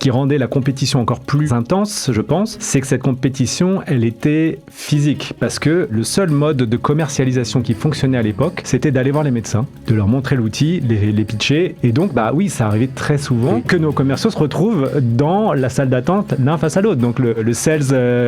qui rendait la compétition encore plus intense, je pense, c'est que cette compétition, elle était physique. Parce que le seul mode de commercialisation qui fonctionnait à l'époque, c'était d'aller voir les médecins, de leur montrer l'outil, les pitcher. Et donc, oui, ça arrivait très souvent que nos commerciaux se retrouvent dans la salle d'attente l'un face à l'autre. Donc, le sales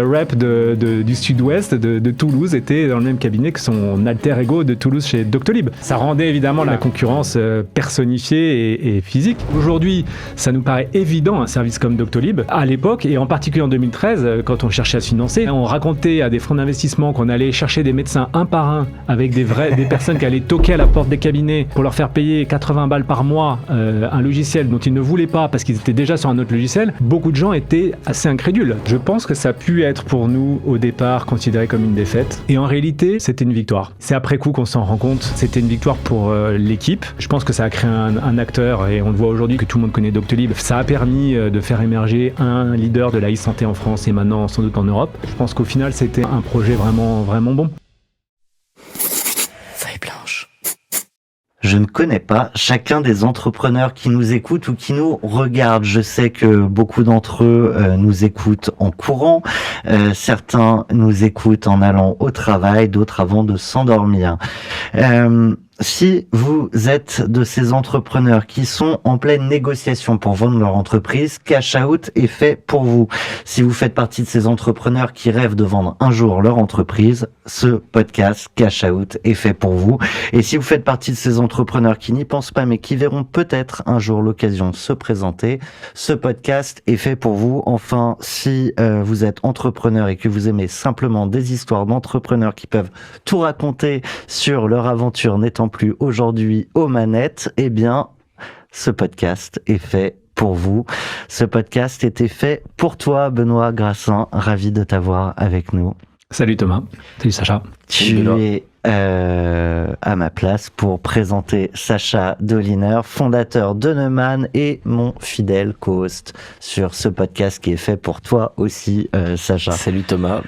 rep du sud-ouest de Toulouse était dans le même cabinet que son alter ego de Toulouse chez Doctolib. Ça rendait évidemment la concurrence personnifiée et physique. Aujourd'hui, ça nous paraît évident un service comme Doctolib. À l'époque, et en particulier en 2013, quand on cherchait à se financer, on racontait à des fonds d'investissement qu'on allait chercher des médecins un par un avec des personnes qui allaient toquer à la porte des cabinets pour leur faire payer 80 balles par mois un logiciel dont ils ne voulaient pas parce qu'ils étaient déjà sur un autre logiciel. Beaucoup de gens étaient assez incrédules. Je pense que ça a pu être pour nous au départ considéré comme une défaite. Et en réalité, c'était une victoire. C'est après coup qu'on s'en rend compte. C'était une victoire pour l'équipe. Je pense que ça a créé un acteur, et on le voit aujourd'hui que tout le monde connaît Doctolib. Ça a permis de faire émerger un leader de la e-santé en France et maintenant sans doute en Europe. Je pense qu'au final, c'était un projet vraiment, vraiment bon. Feuille blanche. Je ne connais pas chacun des entrepreneurs qui nous écoutent ou qui nous regardent. Je sais que beaucoup d'entre eux nous écoutent en courant. Certains nous écoutent en allant au travail, d'autres avant de s'endormir. Si vous êtes de ces entrepreneurs qui sont en pleine négociation pour vendre leur entreprise, Cash Out est fait pour vous. Si vous faites partie de ces entrepreneurs qui rêvent de vendre un jour leur entreprise, ce podcast Cash Out est fait pour vous. Et si vous faites partie de ces entrepreneurs qui n'y pensent pas mais qui verront peut-être un jour l'occasion se présenter, ce podcast est fait pour vous. Enfin, si vous êtes entrepreneur et que vous aimez simplement des histoires d'entrepreneurs qui peuvent tout raconter sur leur aventure n'étant plus aujourd'hui aux manettes, eh bien, ce podcast est fait pour vous. Ce podcast était fait pour toi, Benoît Grassin. Ravi de t'avoir avec nous. Salut Thomas. Salut Sacha. Tu es à ma place pour présenter Sacha Doliner, fondateur de Neumann et mon fidèle co-host sur ce podcast qui est fait pour toi aussi, Sacha. Salut Thomas,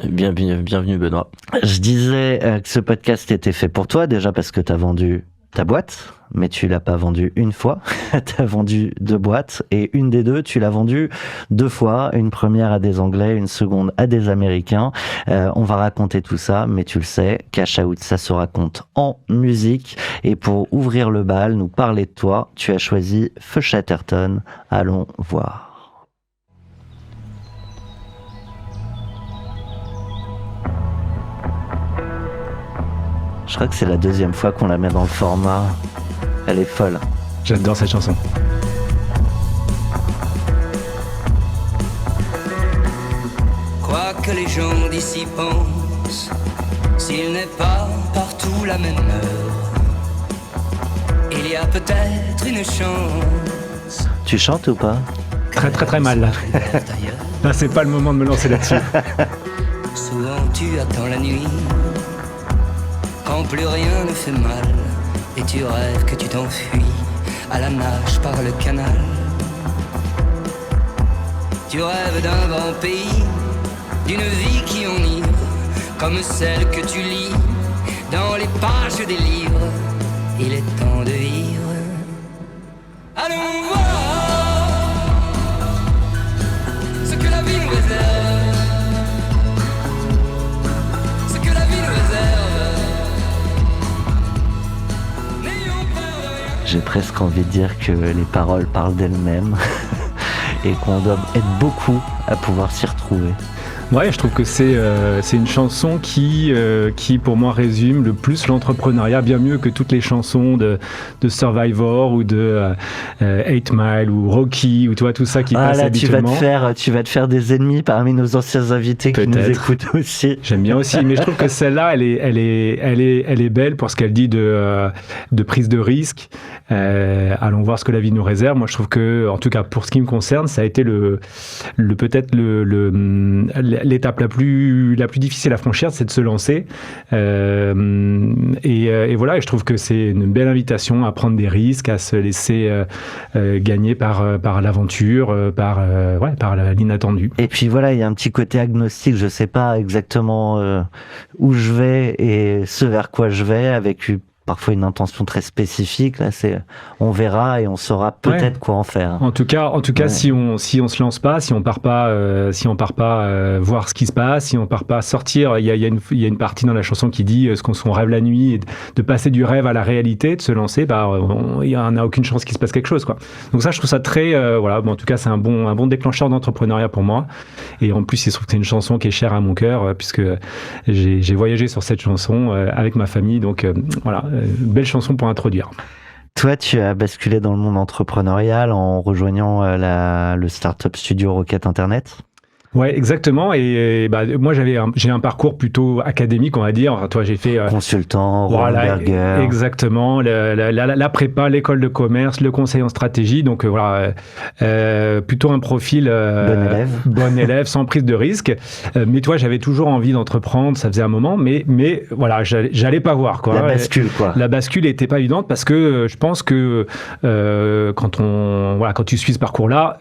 bienvenue Benoît. Je disais que ce podcast était fait pour toi, déjà parce que tu as vendu ta boîte, mais tu l'as pas vendue une fois, tu as vendu 2 boîtes, et une des 2, tu l'as vendue 2 fois, une première à des Anglais, une seconde à des Américains. On va raconter tout ça, mais tu le sais, Cash Out, ça se raconte en musique, et pour ouvrir le bal, nous parler de toi, tu as choisi Feu Chatterton. Allons voir. Je crois que c'est la 2e fois qu'on la met dans le format. Elle est folle. J'adore cette chanson. Quoi que les gens d'ici pensent, s'il n'est pas partout la même heure, il y a peut-être une chance. Tu chantes ou pas? Très très très mal là. Là, c'est pas le moment de me lancer là-dessus. Souvent tu attends la nuit, quand plus rien ne fait mal, et tu rêves que tu t'enfuis à la nage par le canal. Tu rêves d'un grand pays, d'une vie qui enivre, comme celle que tu lis dans les pages des livres. Il est temps de vivre. Allons voir ce que la vie nous réserve, ce que la vie nous réserve. N'ayons peur de rien. J'ai presque envie de dire que les paroles parlent d'elles-mêmes et qu'on doit être beaucoup à pouvoir s'y retrouver. Ouais, je trouve que c'est une chanson qui pour moi résume le plus l'entrepreneuriat, bien mieux que toutes les chansons de Survivor ou de 8 Mile ou Rocky ou toi tout ça qui passe là, habituellement. Tu vas te faire des ennemis parmi nos anciens invités qui nous écoutent aussi. J'aime bien aussi, mais je trouve que celle-là, elle est belle pour ce qu'elle dit de prise de risque. Allons voir ce que la vie nous réserve. Moi, je trouve que, en tout cas pour ce qui me concerne, ça a été peut-être l'étape la plus difficile à franchir, c'est de se lancer. Et voilà, et je trouve que c'est une belle invitation à prendre des risques, à se laisser gagner par l'aventure, par l'inattendu. Et puis voilà, il y a un petit côté agnostique. Je sais pas exactement où je vais et ce vers quoi je vais, avec parfois une intention très spécifique. Là, on verra et on saura peut-être quoi en faire. En tout cas, si on se lance pas, si on part pas voir ce qui se passe, si on part pas sortir, il y a une partie dans la chanson qui dit ce qu'on rêve la nuit, et de passer du rêve à la réalité, de se lancer, il y en a aucune chance qu'il se passe quelque chose, quoi. Donc ça, je trouve ça très, en tout cas, c'est un bon déclencheur d'entrepreneuriat pour moi. Et en plus, il se trouve que c'est une chanson qui est chère à mon cœur, puisque j'ai voyagé sur cette chanson avec ma famille. Donc belle chanson pour introduire. Toi, tu as basculé dans le monde entrepreneurial en rejoignant le startup studio Rocket Internet. Ouais, exactement. Et moi, j'ai un parcours plutôt académique, on va dire. Toi, j'ai fait consultant, Rollberger. Exactement. La prépa, l'école de commerce, le conseil en stratégie. Donc plutôt un profil bon élève, sans prise de risque. Mais toi, j'avais toujours envie d'entreprendre. Ça faisait un moment, mais voilà, j'allais pas voir, quoi. La bascule était pas évidente parce que je pense que quand tu suis ce parcours-là,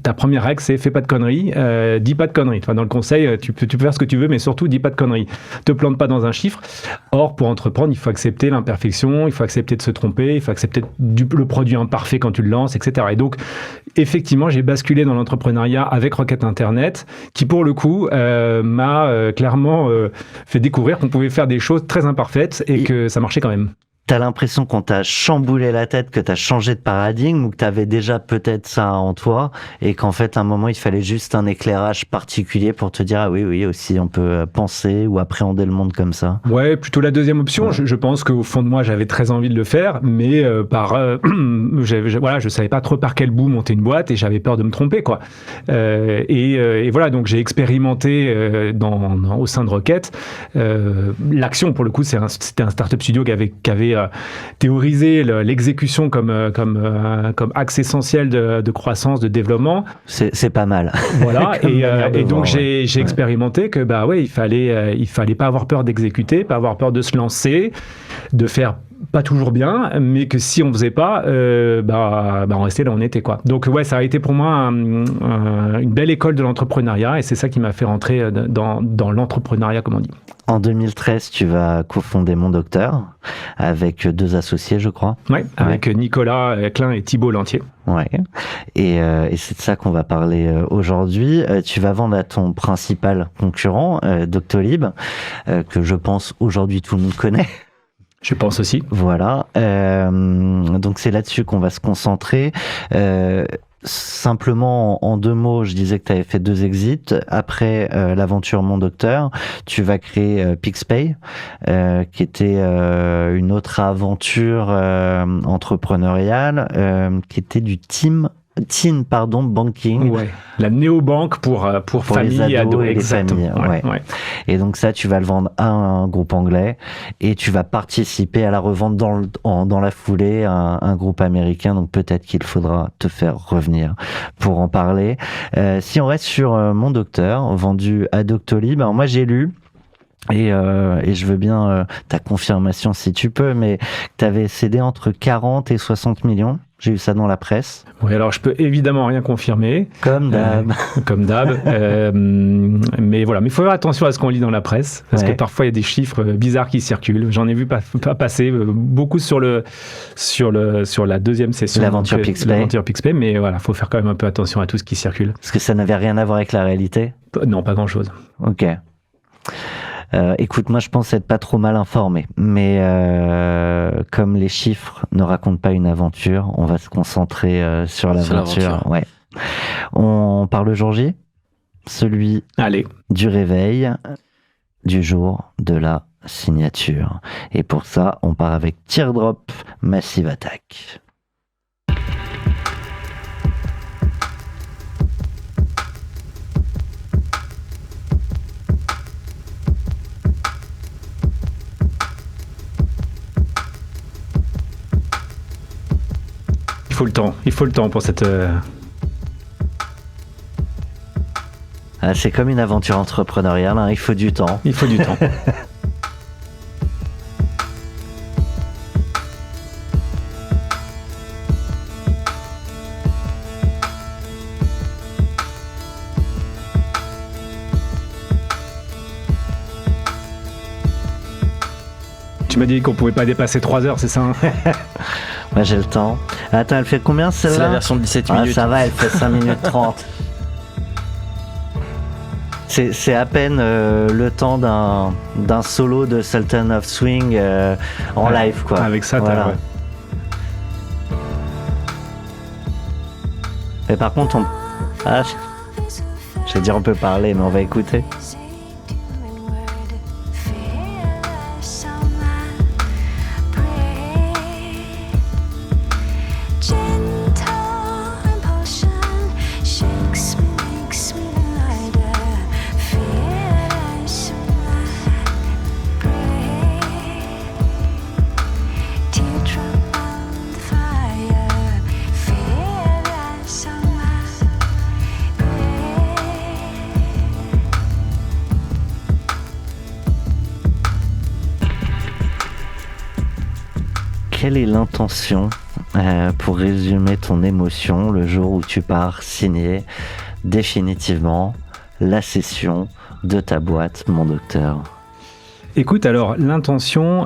ta première règle, c'est fais pas de conneries. Dis pas de conneries. Enfin, dans le conseil, tu peux faire ce que tu veux, mais surtout, dis pas de conneries. Te plante pas dans un chiffre. Or, pour entreprendre, il faut accepter l'imperfection, il faut accepter de se tromper, il faut accepter le produit imparfait quand tu le lances, etc. Et donc, effectivement, j'ai basculé dans l'entrepreneuriat avec Rocket Internet, qui, pour le coup, m'a clairement fait découvrir qu'on pouvait faire des choses très imparfaites et que ça marchait quand même. T'as l'impression qu'on t'a chamboulé la tête, que t'as changé de paradigme ou que t'avais déjà peut-être ça en toi et qu'en fait, à un moment, il fallait juste un éclairage particulier pour te dire, ah oui, aussi, on peut penser ou appréhender le monde comme ça. Ouais, plutôt la deuxième option. Ouais. Je pense qu'au fond de moi, j'avais très envie de le faire, mais je savais pas trop par quel bout monter une boîte et j'avais peur de me tromper, quoi. Et voilà, donc j'ai expérimenté au sein de Rocket. L'action, pour le coup, c'était un startup studio qui avait théorisé l'exécution comme axe essentiel de croissance, de développement. C'est pas mal. Voilà. et donc j'ai expérimenté que il fallait pas avoir peur d'exécuter, pas avoir peur de se lancer, de faire pas toujours bien, mais que si on faisait pas, on restait là où on était, quoi. Donc ça a été pour moi une belle école de l'entrepreneuriat et c'est ça qui m'a fait rentrer dans l'entrepreneuriat, comme on dit. En 2013, tu vas cofonder Mon Docteur avec 2 associés, je crois. Ouais, avec Nicolas Klein et Thibault Lantier. Ouais. Et c'est de ça qu'on va parler aujourd'hui. Tu vas vendre à ton principal concurrent, Doctolib, que je pense aujourd'hui tout le monde connaît. Je pense aussi. Voilà. Donc c'est là-dessus qu'on va se concentrer. Simplement, en 2 mots, je disais que tu avais fait 2 exits. Après l'aventure Mon Docteur, tu vas créer PixPay, qui était une autre aventure entrepreneuriale, qui était du teen banking. Ouais. La néobanque pour familles et ados. Exactement. Ouais. Et donc ça, tu vas le vendre à un groupe anglais et tu vas participer à la revente dans la foulée à un groupe américain. Donc peut-être qu'il faudra te faire revenir pour en parler. Si on reste sur Mon Docteur, vendu à Doctolib, alors moi j'ai lu, et je veux bien ta confirmation si tu peux, mais tu avais cédé entre 40 et 60 millions. J'ai eu ça dans la presse. Oui, alors je peux évidemment rien confirmer. Comme d'hab. Mais voilà, mais il faut faire attention à ce qu'on lit dans la presse, parce que parfois il y a des chiffres bizarres qui circulent. J'en ai vu pas passer beaucoup sur la deuxième session. L'aventure PixPay, mais voilà, faut faire quand même un peu attention à tout ce qui circule. Parce que ça n'avait rien à voir avec la réalité ? Non, pas grand-chose. Ok. Écoute, moi je pense être pas trop mal informé, mais comme les chiffres ne racontent pas une aventure, on va se concentrer sur l'aventure. Ouais. On parle le jour J, celui du réveil, du jour de la signature. Et pour ça, on part avec Teardrop Massive Attack. Il faut le temps pour cette... C'est comme une aventure entrepreneuriale, hein, il faut du temps. Il faut du temps. Tu m'as dit qu'on pouvait pas dépasser 3 heures, c'est ça, hein? Moi j'ai le temps. Attends, elle fait combien celle-là? C'est la version de 17 minutes. Ça va, elle fait 5 minutes 30. C'est à peine le temps d'un solo de Sultan of Swing en live, quoi. Avec ça, voilà. ouais. Et par contre, je vais dire on peut parler, mais on va écouter. Quelle est l'intention, pour résumer ton émotion, le jour où tu pars signer définitivement la session de ta boîte, mon docteur? Écoute, alors l'intention,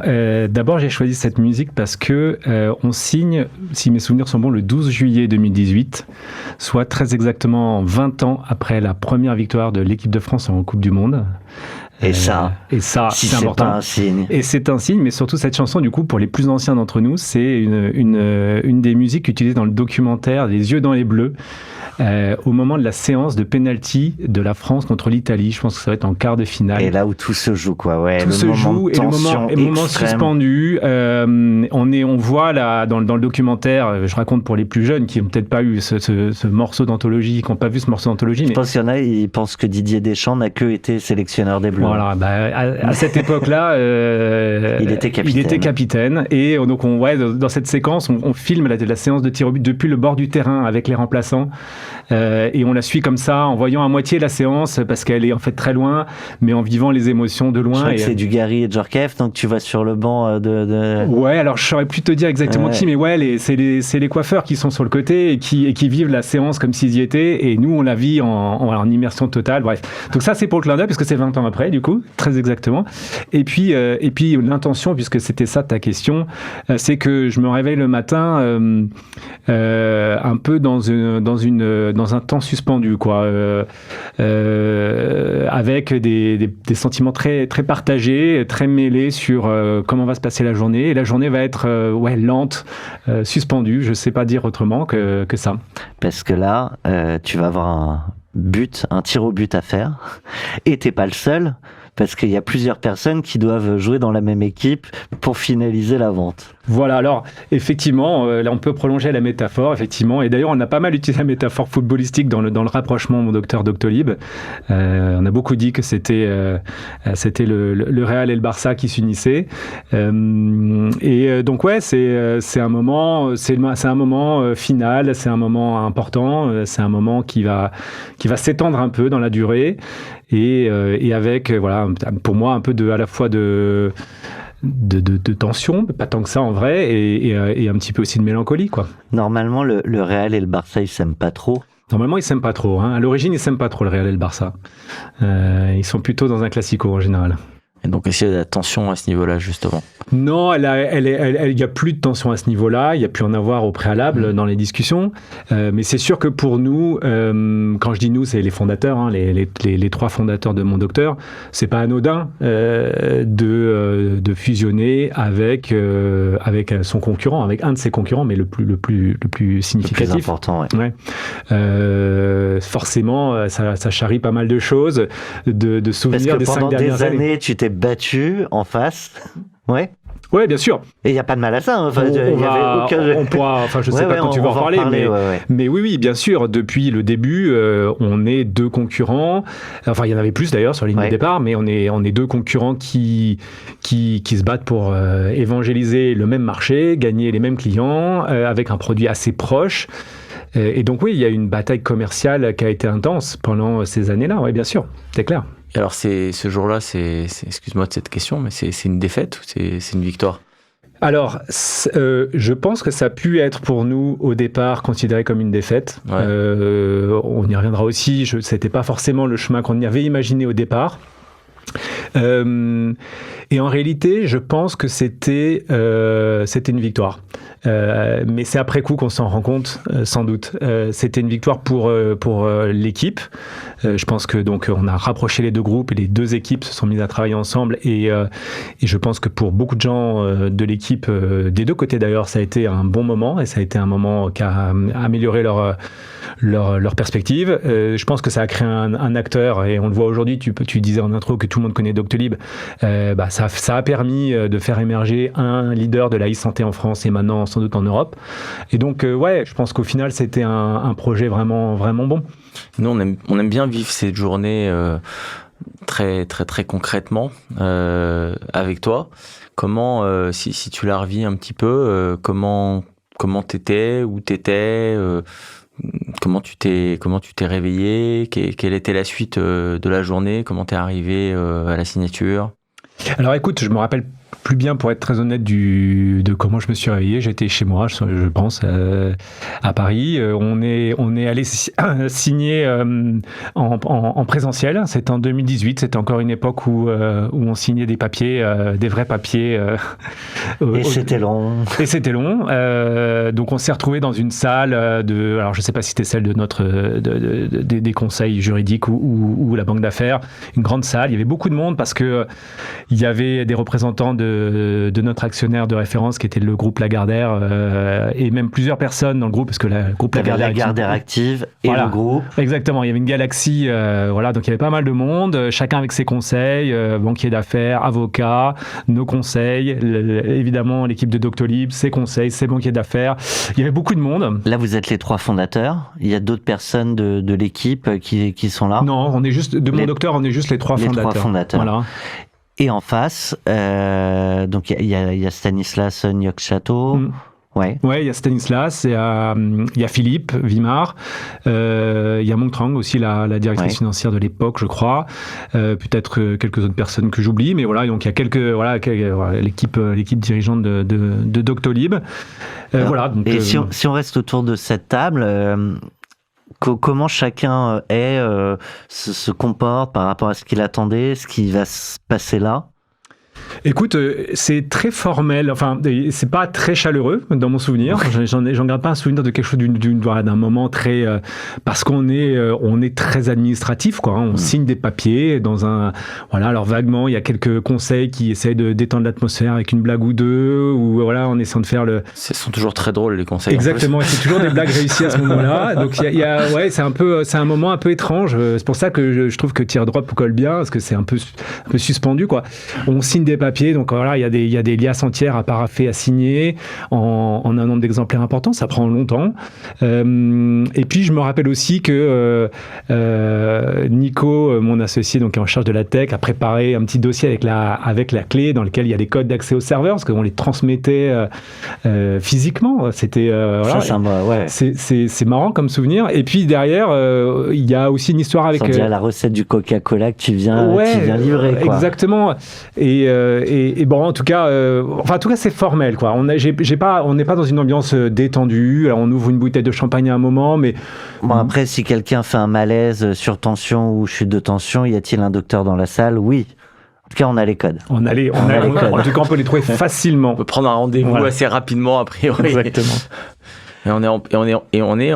d'abord j'ai choisi cette musique parce que on signe, si mes souvenirs sont bons, le 12 juillet 2018, soit très exactement 20 ans après la première victoire de l'équipe de France en Coupe du Monde. Et ça, si c'est important. Pas un signe. Et c'est un signe, mais surtout cette chanson, du coup, pour les plus anciens d'entre nous, c'est une des musiques utilisées dans le documentaire Les Yeux dans les Bleus, au moment de la séance de penalty de la France contre l'Italie. Je pense que ça va être en quart de finale. Et là où tout se joue, quoi. Ouais, tout se joue, et le moment suspendu. On voit là, dans le documentaire, je raconte pour les plus jeunes qui n'ont peut-être pas eu ce morceau d'anthologie, qui n'ont pas vu ce morceau d'anthologie. Je pense qu'il y en a, ils pensent que Didier Deschamps n'a que été sélectionneur des Bleus. Voilà, à cette époque-là, il était capitaine. Et donc, dans cette séquence, on filme la séance de tir au but depuis le bord du terrain avec les remplaçants. Et on la suit comme ça, en voyant à moitié la séance, parce qu'elle est en fait très loin, mais en vivant les émotions de loin. Je crois que c'est du Gary et Djorkaeff, donc tu vas sur le banc de... Ouais, alors je saurais plus te dire exactement qui, mais c'est les coiffeurs qui sont sur le côté et qui vivent la séance comme s'ils y étaient, et nous on la vit en immersion totale, bref. Donc ça c'est pour le clin d'œil, parce que c'est 20 ans après, du coup, très exactement. Et puis l'intention, puisque c'était ça ta question, c'est que je me réveille le matin un peu dans un temps suspendu, quoi, avec des sentiments très, très partagés, très mêlés sur comment va se passer la journée. Et la journée va être lente, suspendue, je ne sais pas dire autrement que ça. Parce que là, tu vas avoir un tir au but à faire, et t'es pas le seul, parce qu'il y a plusieurs personnes qui doivent jouer dans la même équipe pour finaliser la vente. Voilà, alors effectivement, là on peut prolonger la métaphore, effectivement, et d'ailleurs on a pas mal utilisé la métaphore footballistique dans le rapprochement mon docteur Doctolib. On a beaucoup dit que c'était le Real et le Barça qui s'unissaient, et donc c'est un moment final, c'est un moment important, c'est un moment qui va s'étendre un peu dans la durée, et avec pour moi un peu à la fois de tension, pas tant que ça en vrai, et un petit peu aussi de mélancolie, quoi. Normalement, le Real et le Barça, ils s'aiment pas trop. Normalement, ils s'aiment pas trop. Hein. À l'origine, ils s'aiment pas trop, le Real et le Barça. Ils sont plutôt dans un classico en général. Et donc, est-ce qu'il y a de la tension à ce niveau-là, justement? Non, il n'y a plus de tension à ce niveau-là. Il n'y a plus en avoir au préalable dans les discussions. Mais c'est sûr que pour nous, quand je dis nous, c'est les fondateurs, hein, les 3 fondateurs de Mon Docteur. C'est pas anodin de fusionner avec son concurrent, avec un de ses concurrents, mais le plus significatif. Le plus important, ouais. Forcément, ça charrie pas mal de choses, de souvenirs des 5 dernières années. Pendant des années, tu t'es battu en face. Ouais. Ouais, bien sûr. Et il n'y a pas de mal à ça. Hein. Enfin, on pourra, je sais pas quand tu vas en parler, mais oui, bien sûr. Depuis le début, on est 2 concurrents. Enfin, il y en avait plus d'ailleurs sur la ligne de départ, mais on est 2 concurrents qui se battent pour évangéliser le même marché, gagner les mêmes clients, avec un produit assez proche. Et donc oui, il y a une bataille commerciale qui a été intense pendant ces années-là. Oui, bien sûr, c'est clair. Et alors, ce jour-là, excuse-moi de cette question, mais c'est une défaite ou c'est une victoire? Alors, je pense que ça a pu être pour nous, au départ, considéré comme une défaite. Ouais. On y reviendra aussi. C'était pas forcément le chemin qu'on y avait imaginé au départ. Et en réalité, je pense que c'était une victoire. Mais c'est après coup qu'on s'en rend compte, sans doute. C'était une victoire pour l'équipe. Je pense que donc on a rapproché les deux groupes et les deux équipes se sont mises à travailler ensemble. Et je pense que pour beaucoup de gens de l'équipe, des deux côtés d'ailleurs, ça a été un bon moment et ça a été un moment qui a amélioré leur perspective. Je pense que ça a créé un acteur et on le voit aujourd'hui. Tu disais en intro que tout le monde connaît Doctolib. Ça a permis de faire émerger un leader de la e-santé en France et maintenant sans doute en Europe. Et donc je pense qu'au final c'était un projet vraiment vraiment bon. Nous on aime bien vivre cette journée très très très concrètement avec toi. Comment si tu la revis un petit peu, comment t'étais, où t'étais, comment tu t'es réveillé, quelle était la suite de la journée, comment t'es arrivé à la signature? Alors écoute, je me rappelle plus bien, pour être très honnête, de comment je me suis réveillé. J'étais chez moi, je pense, à Paris. On est allé signer en présentiel. C'était en 2018. C'était encore une époque où on signait des papiers, des vrais papiers. Et c'était long. Et c'était long. Donc on s'est retrouvé dans une salle alors je sais pas si c'était celle de des conseils juridiques ou la banque d'affaires. Une grande salle. Il y avait beaucoup de monde parce que il y avait des représentants de notre actionnaire de référence qui était le groupe Lagardère et même plusieurs personnes dans le groupe parce que le groupe Lagardère active et le groupe. Exactement, il y avait une galaxie, donc il y avait pas mal de monde, chacun avec ses conseils, banquiers d'affaires, avocats, nos conseils, évidemment l'équipe de Doctolib, ses conseils, ses banquiers d'affaires. Il y avait beaucoup de monde. Là, vous êtes les 3 fondateurs. Il y a d'autres personnes de l'équipe qui sont là. Non, on est juste Mon Docteur, on est juste les 3 fondateurs. Voilà. Et en face, donc il y a Stanislas Nyok-Chateau. Ouais, il y a Stanislas, il y a Philippe Vimard, il y a Mong Trang aussi, la directrice financière de l'époque, je crois. Peut-être quelques autres personnes que j'oublie, mais voilà, donc il y a l'équipe dirigeante de Doctolib. Donc, et si on reste autour de cette table, comment chacun se comporte par rapport à ce qu'il attendait, ce qui va se passer là? Écoute, c'est très formel, enfin, c'est pas très chaleureux dans mon souvenir. J'en garde pas un souvenir de quelque chose d'un moment très, parce qu'on est très administratif, quoi. On signe des papiers alors vaguement, il y a quelques conseils qui essayent de détendre l'atmosphère avec une blague ou deux, ou en essayant de faire Ce sont toujours très drôles, les conseils. Exactement, c'est toujours des blagues réussies à ce moment-là. Donc c'est un moment un peu étrange. C'est pour ça que je trouve que Teardrop colle bien, parce que c'est un peu suspendu, quoi. On signe des papiers, donc voilà, il y a des liasses entières à parapher, à signer en un nombre d'exemplaires important, ça prend longtemps. Et puis je me rappelle aussi que Nico, mon associé, donc qui est en charge de la tech, a préparé un petit dossier avec la clé dans lequel il y a les codes d'accès au serveur, parce qu'on les transmettait physiquement. C'était c'est marrant comme souvenir. Et puis derrière, il y a aussi une histoire avec la recette du Coca-Cola que tu viens livrer, quoi. Exactement. Et bon, en tout cas, c'est formel, quoi. On n'est pas dans une ambiance détendue. Alors, on ouvre une bouteille de champagne à un moment, mais bon, après, si quelqu'un fait un malaise, surtension ou chute de tension, y a-t-il un docteur dans la salle? Oui. En tout cas, on a les codes. On a les codes. En tout cas, on peut les trouver facilement. On peut prendre un rendez-vous assez rapidement, a priori. Exactement. Et on est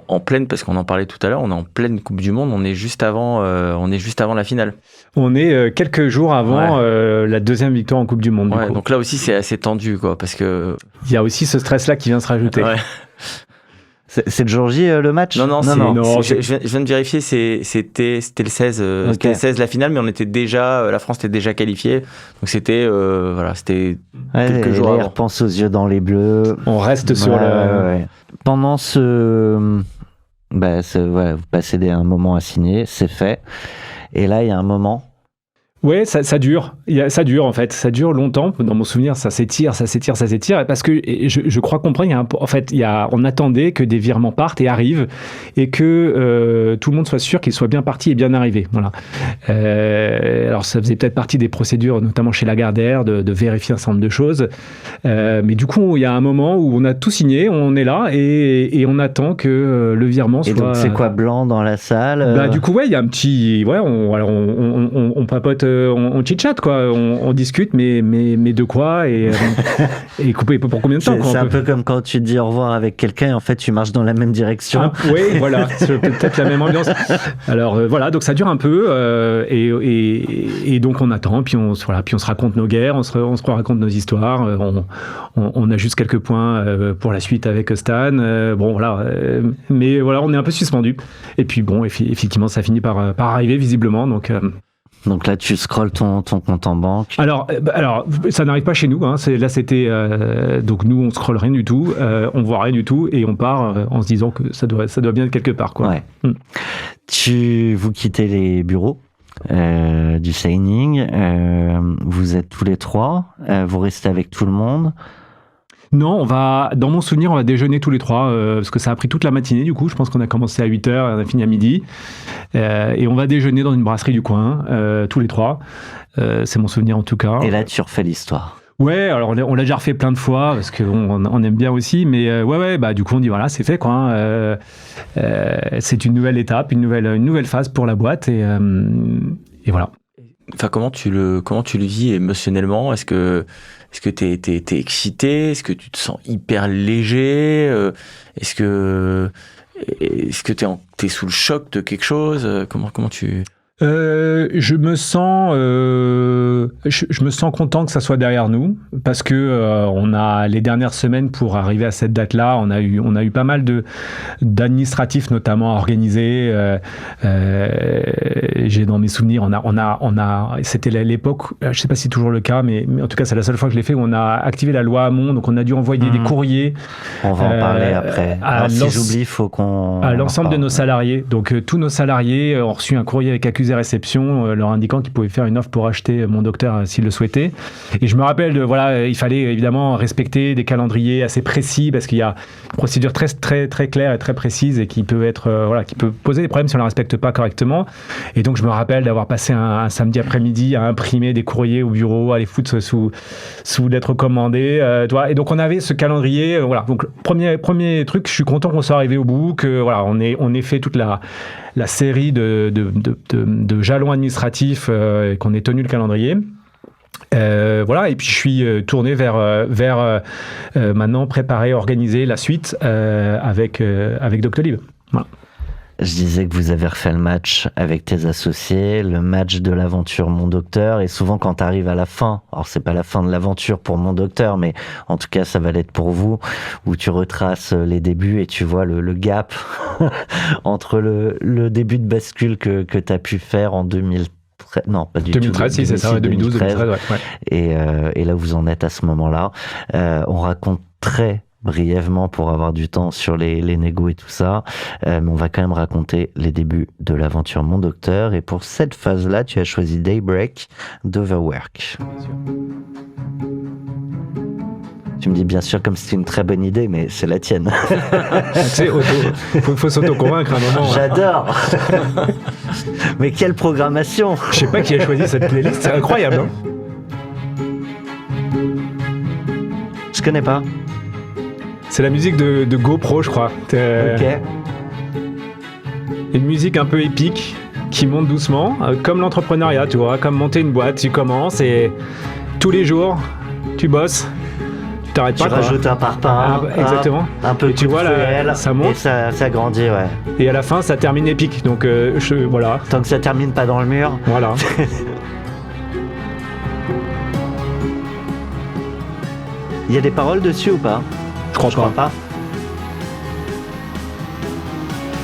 en pleine, parce qu'on en parlait tout à l'heure, on est en pleine Coupe du Monde, on est juste avant la finale. On est quelques jours avant la deuxième victoire en Coupe du Monde. Donc là aussi, c'est assez tendu, quoi, parce que... Il y a aussi ce stress-là qui vient se rajouter. Ouais. C'est le jour J, le match? Non. Je viens de vérifier, c'était le 16. C'était le 16 la finale, mais la France était déjà qualifiée. Donc c'était quelques jours avant. On repense aux yeux dans les bleus. On reste sur le... Pendant vous passez un moment à signer, c'est fait. Et là, il y a un moment... Ouais, ça dure. Ça dure, en fait. Ça dure longtemps. Dans mon souvenir, ça s'étire. Parce que je crois comprendre, on attendait que des virements partent et arrivent et que tout le monde soit sûr qu'ils soient bien partis et bien arrivés. Voilà. Alors, ça faisait peut-être partie des procédures, notamment chez Lagardère, de vérifier un certain nombre de choses. Mais du coup, il y a un moment où on a tout signé, on est là et on attend que le virement soit... Et donc, c'est quoi, blanc dans la salle? Du coup, il y a un petit... on papote on chit-chat, quoi. On discute, mais de quoi et pour combien de temps, quoi, c'est un peu comme quand tu dis au revoir avec quelqu'un et en fait tu marches dans la même direction. Oui, voilà, c'est peut-être la même ambiance. Alors voilà, donc ça dure un peu et donc on attend, puis on se raconte nos guerres, on se raconte nos histoires. On ajuste quelques points pour la suite avec Stan. Bon voilà, mais voilà, on est un peu suspendu. Et puis bon, effectivement, ça finit par arriver visiblement. Donc là, tu scrolles ton compte en banque. Alors, ça n'arrive pas chez nous. Hein. C'était donc nous, on scrolle rien du tout, on voit rien du tout, et on part en se disant que ça doit bien être quelque part, quoi. Ouais. Vous quittez les bureaux du Shining. Vous êtes tous les trois. Vous restez avec tout le monde. Non, dans mon souvenir, on va déjeuner tous les trois, parce que ça a pris toute la matinée, du coup. Je pense qu'on a commencé à 8h, on a fini à midi. Et on va déjeuner dans une brasserie du coin, tous les trois. C'est mon souvenir, en tout cas. Et là, tu refais l'histoire. Ouais, alors on l'a déjà refait plein de fois, parce qu'on aime bien aussi. Mais du coup, on dit, voilà, c'est fait, quoi. C'est une nouvelle étape, une nouvelle phase pour la boîte. Et voilà. Enfin, comment tu le vis émotionnellement ? Est-ce que t'es excité ? Est-ce que tu te sens hyper léger ? Est-ce que t'es sous le choc de quelque chose ? Comment tu... Je me sens content que ça soit derrière nous, parce que on a les dernières semaines pour arriver à cette date-là, on a eu pas mal d'administratifs notamment à organiser. J'ai dans mes souvenirs, c'était l'époque, je sais pas si c'est toujours le cas, mais en tout cas c'est la seule fois que je l'ai fait, où on a activé la loi Hamon, donc on a dû envoyer des courriers. On va en parler après. Alors, si j'oublie, il faut qu'on... À l'ensemble de nos salariés. Donc tous nos salariés ont reçu un courrier avec accusé réception, leur indiquant qu'ils pouvaient faire une offre pour acheter Mon Docteur s'ils le souhaitaient. Et je me rappelle, il fallait évidemment respecter des calendriers assez précis, parce qu'il y a une procédure très, très, très claire et très précise, et qui peut poser des problèmes si on ne la respecte pas correctement. Et donc je me rappelle d'avoir passé un samedi après-midi à imprimer des courriers au bureau, à les foutre sous lettres commandées. Et donc on avait ce calendrier. Voilà. Donc premier truc, je suis content qu'on soit arrivé au bout, que voilà, on ait fait toute la série de jalons administratifs, et qu'on ait tenu le calendrier. Et puis je suis tourné vers maintenant préparer, organiser la suite avec Doctolib. Voilà. Je disais que vous avez refait le match avec tes associés, le match de l'aventure Mon Docteur, et souvent quand tu arrives à la fin, alors c'est pas la fin de l'aventure pour Mon Docteur, mais en tout cas ça va l'être pour vous, où tu retraces les débuts et tu vois le gap entre le début de bascule que tu as pu faire en 2013, non pas du 2013, tout, si c'est ça, 2012, 2013, ouais. Et là vous en êtes à ce moment-là. On raconte très brièvement, pour avoir du temps, sur les négos et tout ça, mais on va quand même raconter les débuts de l'aventure Mon Docteur, et pour cette phase-là, tu as choisi Daybreak d'Overwork. Tu me dis bien sûr comme c'est une très bonne idée, mais c'est la tienne. Tu sais, faut s'auto-convaincre à un moment. J'adore. Mais quelle programmation. Je sais pas qui a choisi cette playlist, c'est incroyable, hein. Je connais pas. C'est la musique de GoPro, je crois. Ok. Une musique un peu épique qui monte doucement, comme l'entrepreneuriat, tu vois, comme monter une boîte. Tu commences et tous les jours, tu bosses. Tu t'arrêtes pas. Tu rajoutes un parpaing. Exactement. Un peu et tu vois, là, ça monte. Et ça grandit, ouais. Et à la fin, ça termine épique. Donc, voilà. Tant que ça termine pas dans le mur. Voilà. Il y a des paroles dessus ou pas ? Je crois pas.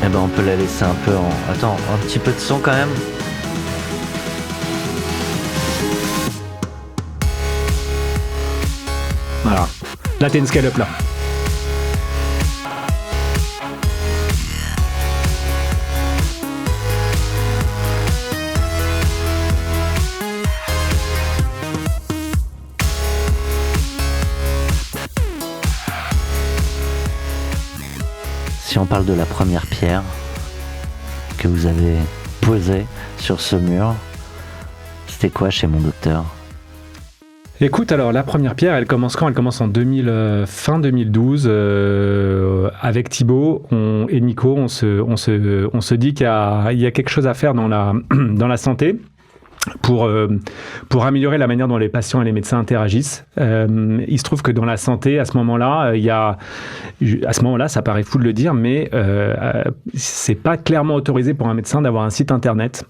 Eh ben on peut la laisser un peu en... Attends, un petit peu de son quand même. Voilà. Là, t'as une scale-up, là. Si on parle de la première pierre que vous avez posée sur ce mur, c'était quoi chez Mon Docteur ? Écoute, alors la première pierre, elle commence quand ? Elle commence en fin 2012. Avec Thibaut et Nico, on se dit qu'il y a quelque chose à faire dans la santé. pour améliorer la manière dont les patients et les médecins interagissent. Il se trouve que dans la santé, à ce moment-là, ça paraît fou de le dire, mais c'est pas clairement autorisé pour un médecin d'avoir un site internet.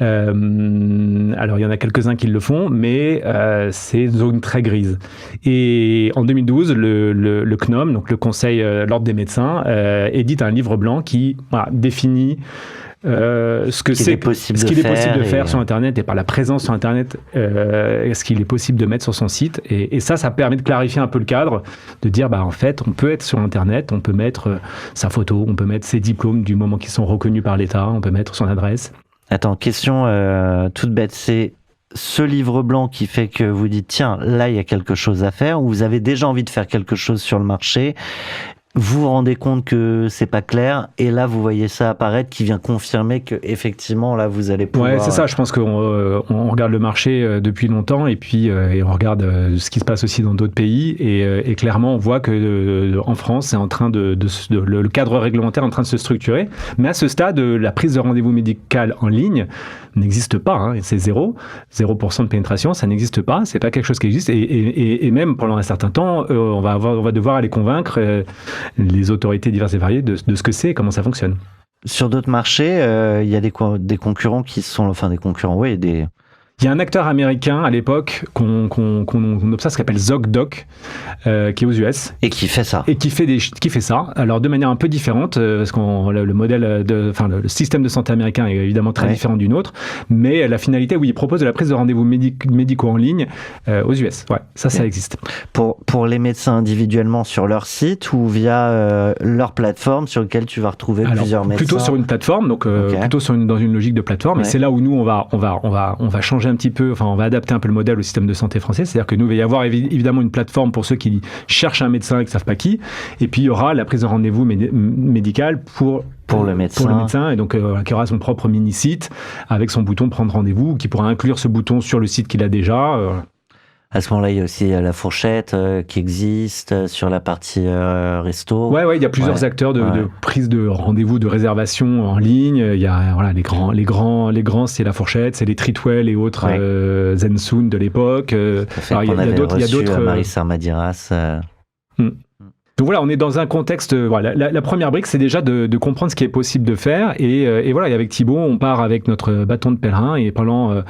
Alors il y en a quelques-uns qui le font, mais c'est une zone très grise. Et en 2012, le CNOM, donc le Conseil l'Ordre des médecins, édite un livre blanc qui définit ce qu'il est possible de faire sur Internet et par la présence sur Internet, ce qu'il est possible de mettre sur son site. Et ça permet de clarifier un peu le cadre, de dire, en fait, on peut être sur Internet, on peut mettre sa photo, on peut mettre ses diplômes du moment qu'ils sont reconnus par l'État, on peut mettre son adresse. Attends, question toute bête, c'est ce livre blanc qui fait que vous dites, tiens, là, il y a quelque chose à faire, ou vous avez déjà envie de faire quelque chose sur le marché, vous vous rendez compte que c'est pas clair, et là vous voyez ça apparaître qui vient confirmer que effectivement là vous allez pouvoir... Ouais, c'est ça, je pense qu'on regarde le marché depuis longtemps, et puis et on regarde ce qui se passe aussi dans d'autres pays, et clairement on voit que en France c'est en train le cadre réglementaire est en train de se structurer, mais à ce stade la prise de rendez-vous médical en ligne n'existe pas, c'est 0% de pénétration, ça n'existe pas, c'est pas quelque chose qui existe, et même pendant un certain temps on va devoir aller convaincre les autorités diverses et variées de ce que c'est et comment ça fonctionne. Sur d'autres marchés, il y a des concurrents qui sont... Enfin, des concurrents, oui, des... Il y a un acteur américain à l'époque qu'on observe, qui s'appelle ZocDoc, qui est aux US. Et qui fait ça. Et qui fait ça. Alors de manière un peu différente, parce que le système de santé américain est évidemment très différent du nôtre, mais la finalité, oui, il propose de la prise de rendez-vous médicaux en ligne aux US. Ouais, ça existe. Pour les médecins individuellement sur leur site ou via leur plateforme sur laquelle tu vas retrouver plusieurs médecins. Plutôt sur une plateforme, donc plutôt dans une logique de plateforme. Et c'est là où nous on va changer un petit peu, on va adapter un peu le modèle au système de santé français, c'est-à-dire que nous, il va y avoir évidemment une plateforme pour ceux qui cherchent un médecin et qui ne savent pas qui, et puis il y aura la prise de rendez-vous médical pour le médecin, et donc qui aura son propre mini-site avec son bouton prendre rendez-vous, qui pourra inclure ce bouton sur le site qu'il a déjà. À ce moment-là, il y a aussi la fourchette qui existe sur la partie resto. Ouais, il y a plusieurs acteurs de prise de rendez-vous, de réservation en ligne. Il y a les grands, c'est la fourchette, c'est les Treatwell et autres Zensoon de l'époque. Il y a d'autres. Marissa Madiras. Donc voilà, on est dans un contexte... la première brique, c'est déjà de comprendre ce qui est possible de faire. Et voilà, et avec Thibaut, on part avec notre bâton de pèlerin. Et pendant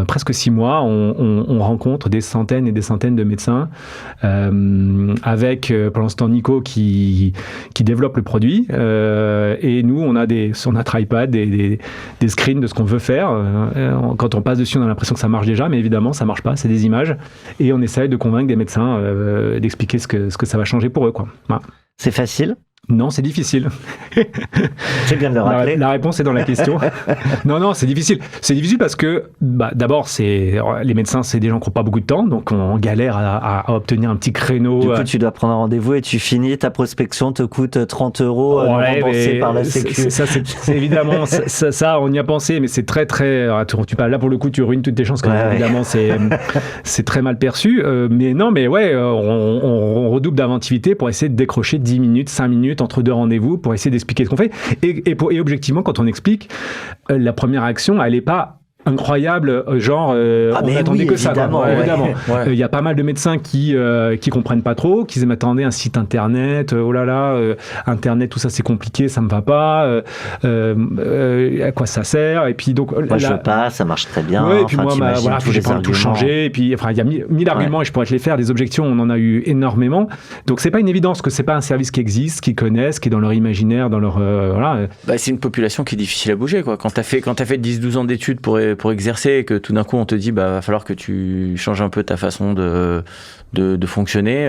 presque 6 mois, on rencontre des centaines et des centaines de médecins. Avec, pendant ce temps, Nico qui développe le produit. Et nous, on a sur notre iPad des screens de ce qu'on veut faire. Quand on passe dessus, on a l'impression que ça marche déjà. Mais évidemment, ça marche pas. C'est des images. Et on essaye de convaincre des médecins d'expliquer ce que ça va changer pour eux, quoi. Voilà. C'est facile ? Non, c'est difficile. C'est bien de le rappeler. La réponse est dans la question. Non, c'est difficile. C'est difficile parce que, d'abord, les médecins, c'est des gens qui n'ont pas beaucoup de temps, donc on galère à obtenir un petit créneau. Du coup, tu dois prendre un rendez-vous et tu finis, ta prospection te coûte 30 € remboursés par la Sécu. Ça, c'est évidemment, ça, on y a pensé, mais c'est très, très... Là, pour le coup, tu ruines toutes tes chances, évidemment, c'est très mal perçu. On redouble d'inventivité pour essayer de décrocher 10 minutes, 5 minutes entre 2 rendez-vous pour essayer d'expliquer ce qu'on fait. Et objectivement, quand on explique, la première action, elle n'est pas incroyable, on attendait que ça. Évidemment. Il y a pas mal de médecins qui comprennent pas trop, qui m'attendaient un site internet, internet, tout ça c'est compliqué, ça me va pas, à quoi ça sert, et puis donc... Moi je veux pas, ça marche très bien. Ouais, et puis moi, j'ai pas envie de tout changer, et puis il y a 1000 arguments et je pourrais te les faire, des objections, on en a eu énormément, donc c'est pas une évidence que c'est pas un service qui existe, qu'ils connaissent, qui est dans leur imaginaire, dans leur... c'est une population qui est difficile à bouger, quoi. Quand t'as fait 10-12 ans d'études pour exercer et que tout d'un coup on te dit va falloir que tu changes un peu ta façon de fonctionner,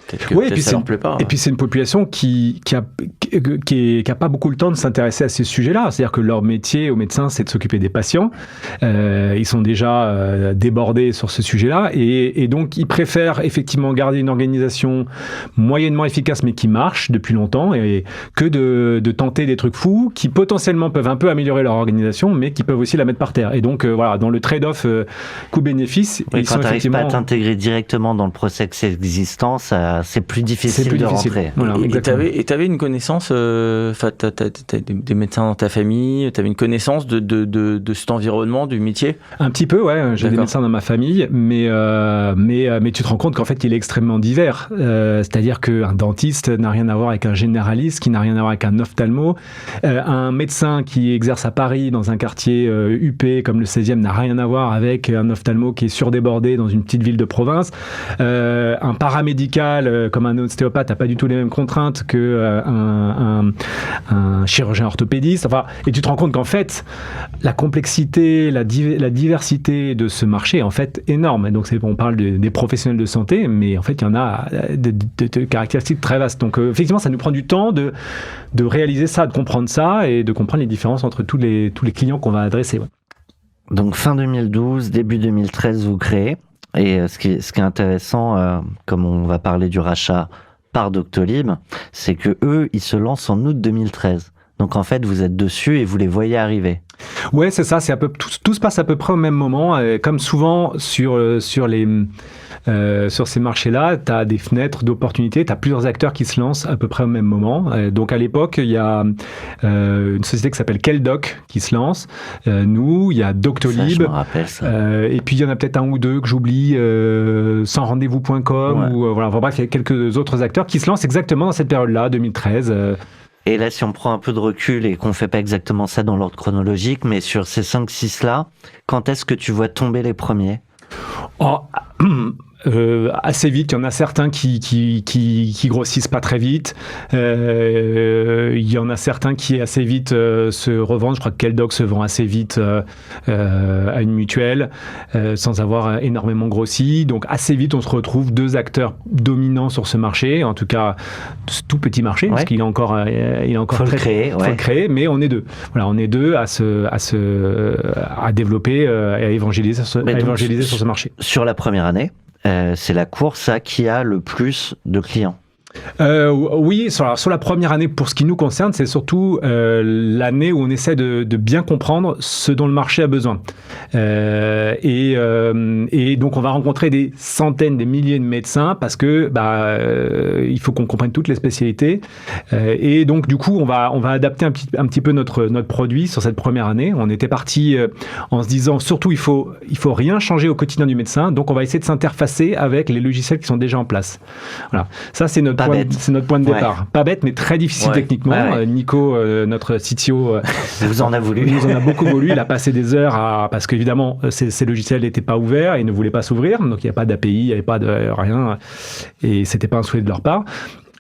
peut-être que ça leur plaît pas. Et puis c'est une population qui a pas beaucoup le temps de s'intéresser à ces sujets-là. C'est-à-dire que leur métier aux médecins, c'est de s'occuper des patients. Ils sont déjà débordés sur ce sujet-là et donc ils préfèrent effectivement garder une organisation moyennement efficace mais qui marche depuis longtemps et que de tenter des trucs fous qui potentiellement peuvent un peu améliorer leur organisation mais qui peuvent aussi la mettre par terre. Et donc dans le trade-off coût-bénéfice, quand tu n'arrives pas à t'intégrer directement dans le process existant, ça c'est plus difficile de rentrer. Voilà, et t'avais une connaissance, t'as des médecins dans ta famille, t'avais une connaissance de cet environnement, du métier? Un petit peu, ouais. J'ai des médecins dans ma famille, mais tu te rends compte qu'en fait, il est extrêmement divers. C'est-à-dire qu'un dentiste n'a rien à voir avec un généraliste, qui n'a rien à voir avec un ophtalmo. Un médecin qui exerce à Paris dans un quartier huppé comme le 16e n'a rien à voir avec un ophtalmo qui est surdébordé dans une petite ville de province. Un paramédical comme un ostéopathe n'a pas du tout les mêmes contraintes qu'un chirurgien orthopédiste. Enfin, et tu te rends compte qu'en fait, la complexité, la diversité de ce marché est en fait énorme. Et donc, on parle des professionnels de santé, mais en fait, il y en a de caractéristiques très vastes. Donc, effectivement, ça nous prend du temps de réaliser ça, de comprendre ça et de comprendre les différences entre tous les clients qu'on va adresser. Ouais. Donc, fin 2012, début 2013, vous créez. Et ce qui est intéressant, comme on va parler du rachat par Doctolib, c'est que eux, ils se lancent en août 2013. Donc en fait, vous êtes dessus et vous les voyez arriver. Ouais, c'est ça. Tout se passe à peu près au même moment. Comme souvent sur ces marchés-là, tu as des fenêtres d'opportunité, tu as plusieurs acteurs qui se lancent à peu près au même moment. Donc à l'époque, il y a une société qui s'appelle Keldoc qui se lance. Nous, il y a Doctolib. Ça, je me rappelle ça. Et puis il y en a peut-être un ou deux que j'oublie, sansrendez-vous.com. Ouais. Ou, voilà. Enfin, bref, il y a quelques autres acteurs qui se lancent exactement dans cette période-là, 2013. Et là, si on prend un peu de recul et qu'on fait pas exactement ça dans l'ordre chronologique, mais sur ces 5-6-là, quand est-ce que tu vois tomber les premiers ? Assez vite, il y en a certains qui grossissent pas très vite. Il y en a certains qui assez vite se revendent. Je crois que Keldoc se vend assez vite à une mutuelle sans avoir énormément grossi. Donc assez vite, on se retrouve deux acteurs dominants sur ce marché. En tout cas, ce tout petit marché, parce qu'il est encore faut le créer, mais on est deux. Voilà, on est deux à développer et à évangéliser sur ce marché. Sur la première année, c'est la course qui a le plus de clients. Oui, sur la première année, pour ce qui nous concerne, c'est surtout l'année où on essaie de bien comprendre ce dont le marché a besoin. Et donc, on va rencontrer des centaines, des milliers de médecins parce que il faut qu'on comprenne toutes les spécialités. Et donc, du coup, on va adapter un petit peu notre produit sur cette première année. On était parti en se disant, surtout, il faut rien changer au quotidien du médecin. Donc, on va essayer de s'interfacer avec les logiciels qui sont déjà en place. Voilà. Ça, c'est notre point de départ. Ouais. Pas bête, mais très difficile techniquement. Ouais. Nico, notre CTO, vous en a voulu. Il nous en a beaucoup voulu. Il a passé des heures parce qu'évidemment, ces logiciels n'étaient pas ouverts et ne voulaient pas s'ouvrir. Donc, il n'y a pas d'API, il n'y avait pas de rien. Et c'était pas un souhait de leur part.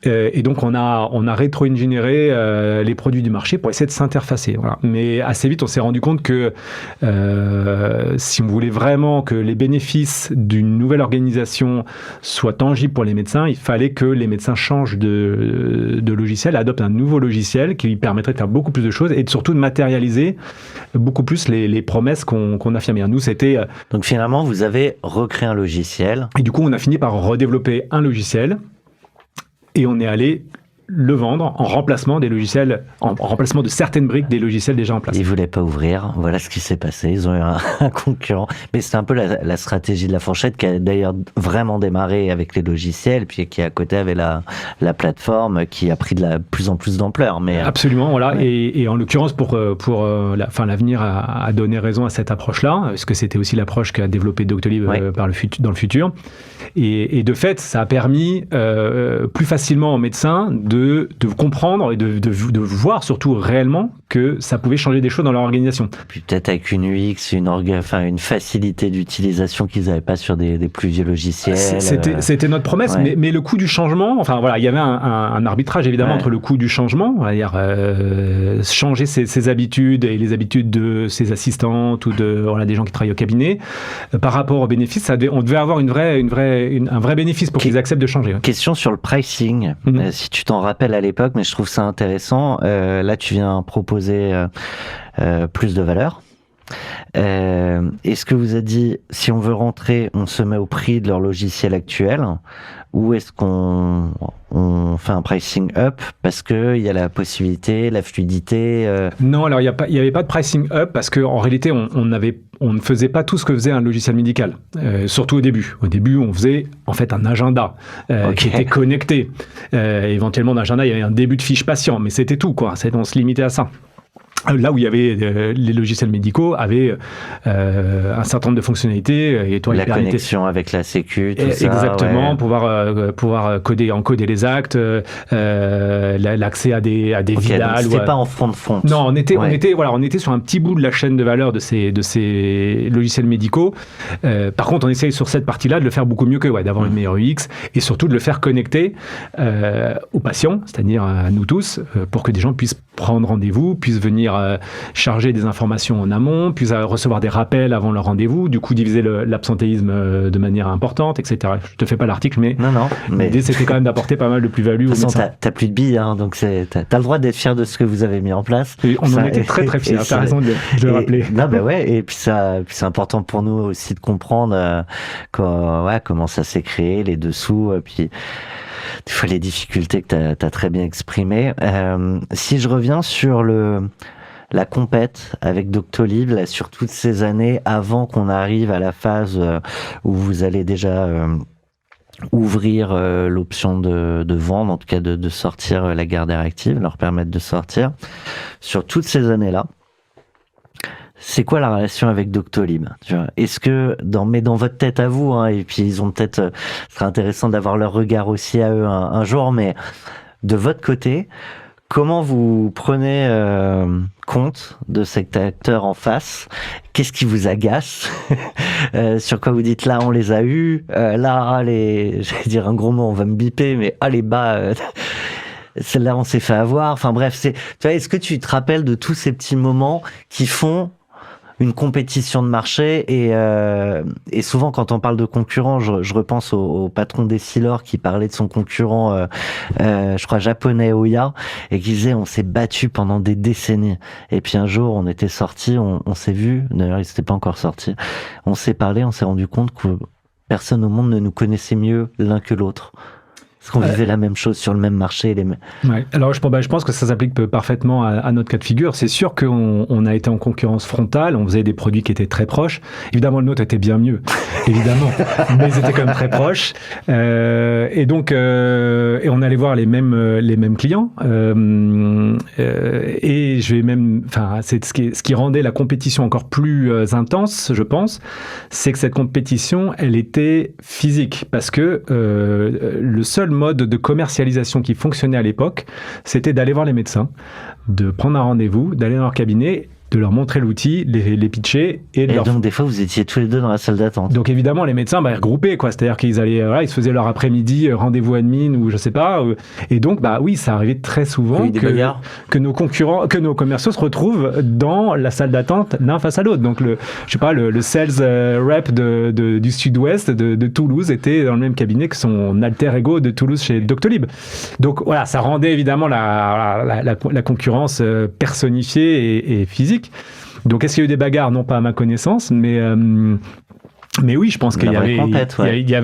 Et donc, on a rétro-ingénéré les produits du marché pour essayer de s'interfacer. Voilà. Mais assez vite, on s'est rendu compte que si on voulait vraiment que les bénéfices d'une nouvelle organisation soient tangibles pour les médecins, il fallait que les médecins changent de logiciel, adoptent un nouveau logiciel qui lui permettrait de faire beaucoup plus de choses et surtout de matérialiser beaucoup plus les promesses qu'on affirmait. Nous, c'était... Donc, finalement, vous avez recréé un logiciel. Et du coup, on a fini par redévelopper un logiciel. Et on est allé le vendre en remplacement des logiciels, en remplacement de certaines briques des logiciels déjà en place. Ils voulaient pas ouvrir, voilà ce qui s'est passé, ils ont eu un concurrent. Mais c'est un peu la stratégie de la fourchette qui a d'ailleurs vraiment démarré avec les logiciels, puis qui à côté avait la plateforme qui a pris de plus en plus d'ampleur. Mais absolument, voilà. Ouais. Et en l'occurrence, pour l'avenir a donné raison à cette approche-là, parce que c'était aussi l'approche qu'a développée Doctolib dans le futur. Et de fait, ça a permis plus facilement aux médecins de comprendre et de voir surtout réellement que ça pouvait changer des choses dans leur organisation. Puis peut-être avec une UX, une facilité d'utilisation qu'ils n'avaient pas sur des plus vieux logiciels. C'était notre promesse, mais le coût du changement, il y avait un arbitrage évidemment entre le coût du changement, on va dire changer ses habitudes et les habitudes de ses assistantes ou des gens qui travaillent au cabinet, par rapport aux bénéfices, on devait avoir un vrai bénéfice pour qu'ils acceptent de changer. Question sur le pricing, si tu t'en rappelles à l'époque, mais je trouve ça intéressant. Là, tu viens proposer plus de valeur. Est-ce que vous a dit, si on veut rentrer, on se met au prix de leur logiciel actuel, ou est-ce qu'on fait un pricing up parce que il y a la possibilité, la fluidité Non, alors il y avait pas de pricing up parce que en réalité on ne faisait pas tout ce que faisait un logiciel médical, surtout au début. Au début, on faisait en fait un agenda qui était connecté. Éventuellement, dans l'agenda, il y avait un début de fiche patient, mais c'était tout, quoi. On se limitait à ça. Là où il y avait les logiciels médicaux avaient un certain nombre de fonctionnalités et toi la connexion avec la sécu, tout ça, exactement, pouvoir encoder les actes, l'accès à des vidales. C'était pas en fond de fonte. Non, on était sur un petit bout de la chaîne de valeur de ces logiciels médicaux. Par contre, on essaye sur cette partie-là de le faire beaucoup mieux d'avoir une meilleure UX et surtout de le faire connecter aux patients, c'est-à-dire à nous tous, pour que des gens puissent prendre rendez-vous, puissent venir charger des informations en amont, puis recevoir des rappels avant leur rendez-vous, du coup diviser l'absentéisme de manière importante, etc. Je te fais pas l'article, mais l'idée c'était quand même d'apporter pas mal de plus-value aux médecins. De toute façon, t'as plus de billes, hein, donc t'as le droit d'être fier de ce que vous avez mis en place. Et on en était très très fiers, t'as raison de le rappeler. Non, et puis c'est important pour nous aussi de comprendre comment ça s'est créé, les dessous, puis des fois les difficultés que t'as très bien exprimées. Si je reviens sur la compète avec Doctolib, là, sur toutes ces années avant qu'on arrive à la phase où vous allez déjà ouvrir l'option de vendre, en tout cas de sortir la garde active, leur permettre de sortir. Sur toutes ces années-là, c'est quoi la relation avec Doctolib? Est-ce que dans votre tête à vous, hein, et puis ils ont peut-être, ce serait intéressant d'avoir leur regard aussi à eux un jour, mais de votre côté, comment vous prenez compte de cet acteur en face? Qu'est-ce qui vous agace? Sur quoi vous dites là on les a eus, là j'allais dire un gros mot, on va me biper, mais les bas. Celle-là on s'est fait avoir. Enfin bref, est-ce que tu te rappelles de tous ces petits moments qui font une compétition de marché et souvent quand on parle de concurrent, je repense au patron d'Essilor qui parlait de son concurrent, je crois japonais Oya, et qui disait on s'est battu pendant des décennies et puis un jour on était sortis, on s'est vu, d'ailleurs ils n'étaient pas encore sortis, on s'est parlé, on s'est rendu compte que personne au monde ne nous connaissait mieux l'un que l'autre. Parce qu'on vivait la même chose sur le même marché. Alors, je pense que ça s'applique parfaitement à notre cas de figure. C'est sûr qu'on a été en concurrence frontale, on faisait des produits qui étaient très proches. Évidemment, le nôtre était bien mieux, évidemment, mais ils étaient quand même très proches. Et donc, on allait voir les mêmes clients. Et je vais même, c'est ce qui rendait la compétition encore plus intense, je pense, c'est que cette compétition, elle était physique, parce que le seul mode de commercialisation qui fonctionnait à l'époque, c'était d'aller voir les médecins, de prendre un rendez-vous, d'aller dans leur cabinet, de leur montrer l'outil, les pitcher. Et donc, des fois, vous étiez tous les deux dans la salle d'attente. Donc, évidemment, les médecins, ils regroupaient, quoi. C'est-à-dire qu'ils allaient, ils se faisaient leur après-midi, rendez-vous admin, ou je sais pas. Et donc, oui, ça arrivait très souvent que nos concurrents, que nos commerciaux se retrouvent dans la salle d'attente l'un face à l'autre. Donc, le sales rep du Sud-Ouest de Toulouse était dans le même cabinet que son alter ego de Toulouse chez Doctolib. Donc, voilà, ça rendait évidemment la concurrence personnifiée et physique. Donc, est-ce qu'il y a eu des bagarres? Non, pas à ma connaissance, mais oui, je pense qu'il y avait,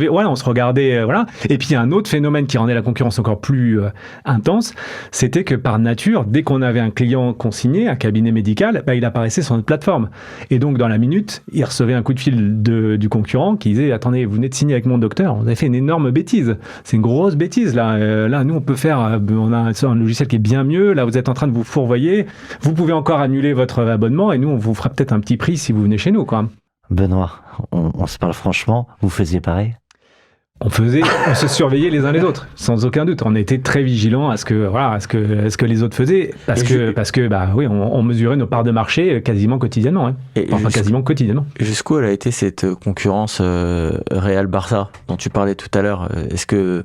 on se regardait, voilà. Et puis, il y a un autre phénomène qui rendait la concurrence encore plus intense, c'était que par nature, dès qu'on avait un client consigné, un cabinet médical, il apparaissait sur notre plateforme. Et donc, dans la minute, il recevait un coup de fil du concurrent qui disait, attendez, vous venez de signer avec mon docteur, vous avez fait une énorme bêtise. C'est une grosse bêtise, là. Là, nous, on peut faire, on a un logiciel qui est bien mieux, là, vous êtes en train de vous fourvoyer, vous pouvez encore annuler votre abonnement et nous, on vous fera peut-être un petit prix si vous venez chez nous, quoi. Benoît, on se parle franchement, vous faisiez pareil? On se surveillait les uns les autres, sans aucun doute. On était très vigilants à ce que les autres faisaient, parce que oui, on mesurait nos parts de marché quasiment quotidiennement, hein. Quasiment quotidiennement. Jusqu'où elle a été cette concurrence Real-Barça dont tu parlais tout à l'heure? Est-ce que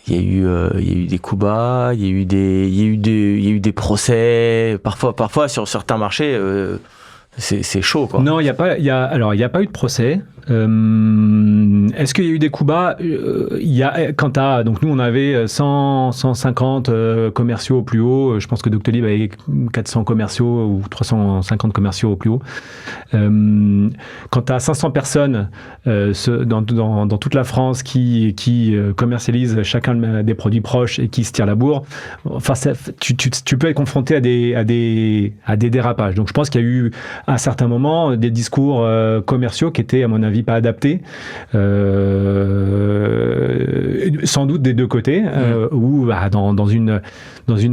il y a eu des coups bas, il y a eu des procès, parfois sur certains marchés. c'est chaud, quoi. Non, il n'y a pas eu de procès. Est-ce qu'il y a eu des coups bas? Donc nous on avait 150 commerciaux au plus haut. Je pense que Doctolib avait 400 commerciaux ou 350 commerciaux au plus haut. Quand tu as 500 personnes dans toute la France qui commercialisent chacun des produits proches et qui se tirent la bourre, enfin tu peux être confronté à des dérapages. Donc je pense qu'il y a eu à un certain moment des discours commerciaux qui étaient à mon avis pas adapté, sans doute des deux côtés, où dans une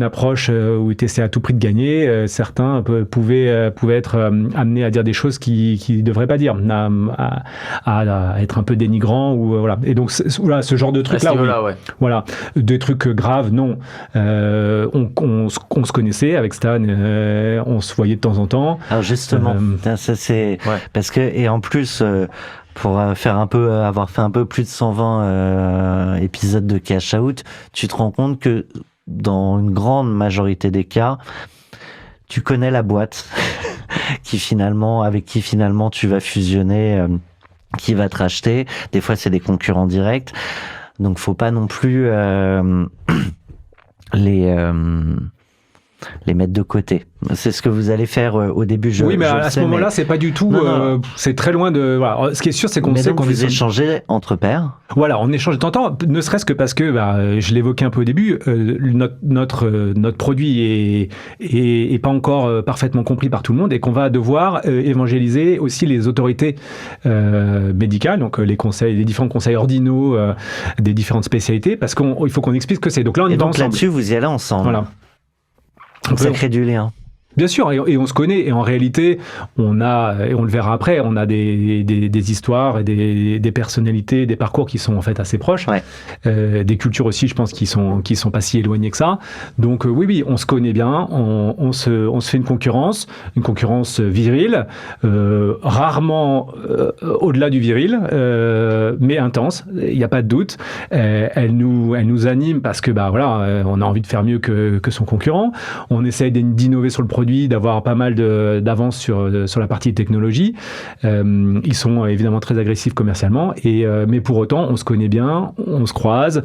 approche où tu essaies à tout prix de gagner, certains pouvaient être amenés à dire des choses qu'ils ne devraient pas dire, à être un peu dénigrants, ou voilà. Et donc voilà, ce genre de trucs là, ouais. Voilà, des trucs graves, non. On se connaissait avec Stan, on se voyait de temps en temps. Alors justement, ça c'est parce que, et en plus pour avoir fait un peu plus de 120 épisodes de Cash Out, tu te rends compte que dans une grande majorité des cas, tu connais la boîte avec qui finalement tu vas fusionner, qui va te racheter. Des fois, c'est des concurrents directs. Donc, faut pas non plus les mettre de côté. C'est ce que vous allez faire au début. Oui, mais à ce moment-là, c'est pas du tout. C'est très loin de. Voilà. Ce qui est sûr, c'est qu'on sait qu'on vous échangez entre pairs. Voilà, on échange de temps en temps, ne serait-ce que parce que, je l'évoquais un peu au début, notre produit est pas encore parfaitement compris par tout le monde, et qu'on va devoir évangéliser aussi les autorités médicales, donc les différents conseils ordinaux des différentes spécialités, parce qu'il faut qu'on explique ce que c'est. Donc là, on y va ensemble. Là-dessus, vous y allez ensemble. Voilà. Ça crée du lien. Bien sûr, et on se connaît, et en réalité, et on le verra après, on a des histoires et des personnalités, des parcours qui sont en fait assez proches, des cultures aussi, je pense, qui sont pas si éloignées que ça. Donc oui, on se connaît bien, on se fait une concurrence virile, rarement au-delà du viril, mais intense, il n'y a pas de doute. Elle nous anime parce que on a envie de faire mieux que son concurrent. On essaye d'innover sur le produit, d'avoir pas mal d'avance sur la partie technologie. Ils sont évidemment très agressifs commercialement, mais pour autant, on se connaît bien, on se croise,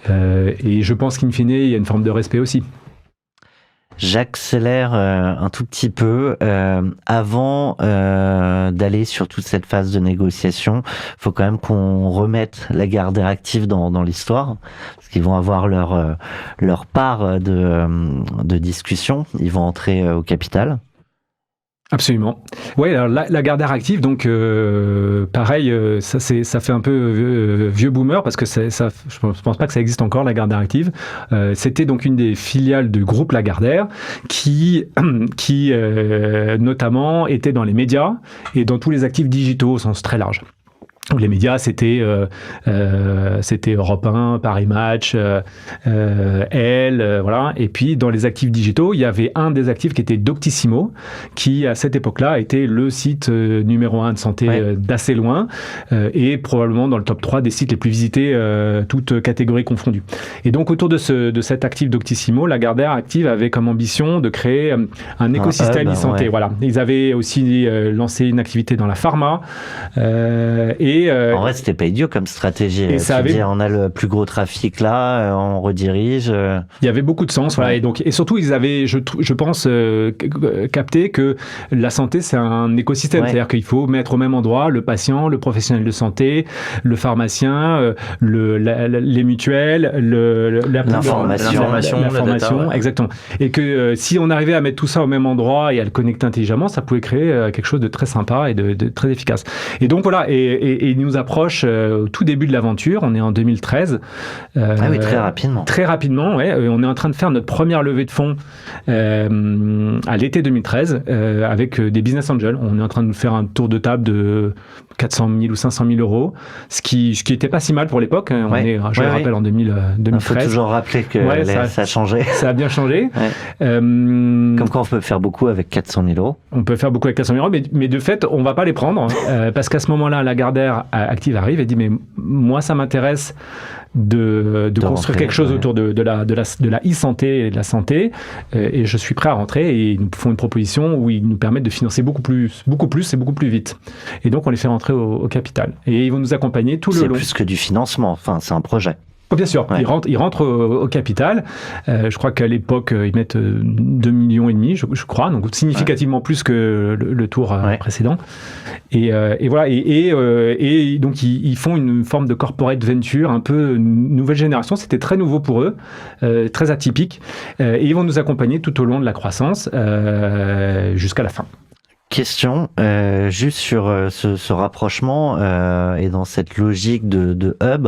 et je pense qu'in fine, il y a une forme de respect aussi. J'accélère un tout petit peu. Avant d'aller sur toute cette phase de négociation, faut quand même qu'on remette Lagardère Active dans l'histoire, parce qu'ils vont avoir leur part de discussion. Ils vont entrer au capital. Absolument. Oui, alors Lagardère Active, donc pareil, ça fait un peu vieux boomer, parce que je pense pas que ça existe encore, Lagardère Active. C'était donc une des filiales du groupe Lagardère qui notamment était dans les médias et dans tous les actifs digitaux au sens très large. Les médias, c'était Europe 1, Paris Match, voilà. Et puis, dans les actifs digitaux, il y avait un des actifs qui était Doctissimo, qui, à cette époque-là, était le site numéro 1 de santé d'assez loin, et probablement dans le top 3 des sites les plus visités, toutes catégories confondues. Et donc, autour de cet actif Doctissimo, Lagardère Active avait comme ambition de créer un écosystème e-santé. Voilà. Ils avaient aussi lancé une activité dans la pharma, en vrai, c'était pas idiot comme stratégie. Et on a le plus gros trafic là, on redirige. Il y avait beaucoup de sens, voilà. Et surtout, ils avaient, je pense, capté que la santé, c'est un écosystème. C'est-à-dire qu'il faut mettre au même endroit le patient, le professionnel de santé, le pharmacien, les mutuelles, l'information, exactement. Et que si on arrivait à mettre tout ça au même endroit et à le connecter intelligemment, ça pouvait créer quelque chose de très sympa et de très efficace. Et donc voilà, et il nous approche au tout début de l'aventure, on est en 2013. Oui, très rapidement. Très rapidement, ouais. On est en train de faire notre première levée de fonds à l'été 2013 avec des business angels. On est en train de faire un tour de table de 400 000 ou 500 000 euros, ce qui était pas si mal pour l'époque. Je le rappelle, en 2013. Il faut toujours rappeler que ça a changé. Ça a bien changé. Comme quoi on peut faire beaucoup avec 400 000 euros. On peut faire beaucoup avec 400 000 euros, mais de fait, on va pas les prendre parce qu'à ce moment-là, Lagardère active arrive et dit mais moi ça m'intéresse de construire quelque chose autour de la e-santé et de la santé et je suis prêt à rentrer et ils nous font une proposition où ils nous permettent de financer beaucoup plus et beaucoup plus vite. Et donc on les fait rentrer au capital et ils vont nous accompagner tout le long. C'est plus que du financement, enfin c'est un projet. Bien sûr, ouais. Ils rentrent au capital. Je crois qu'à l'époque, ils mettent 2,5 millions, je crois, donc significativement plus que le tour précédent. Et voilà. Et donc, ils font une forme de corporate venture, un peu nouvelle génération. C'était très nouveau pour eux, très atypique. Et ils vont nous accompagner tout au long de la croissance jusqu'à la fin. Question, juste sur ce rapprochement et dans cette logique de hub,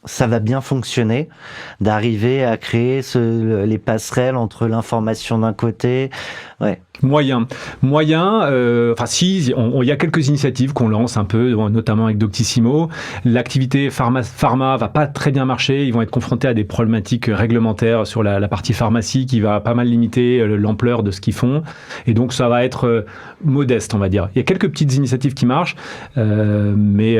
ça va bien fonctionner d'arriver à créer les passerelles entre l'information d'un côté. Ouais. Moyen. Enfin, si, il y a quelques initiatives qu'on lance un peu, notamment avec Doctissimo. L'activité pharma va pas très bien marcher. Ils vont être confrontés à des problématiques réglementaires sur la partie pharmacie qui va pas mal limiter l'ampleur de ce qu'ils font. Et donc, ça va être modeste, on va dire. Il y a quelques petites initiatives qui marchent, mais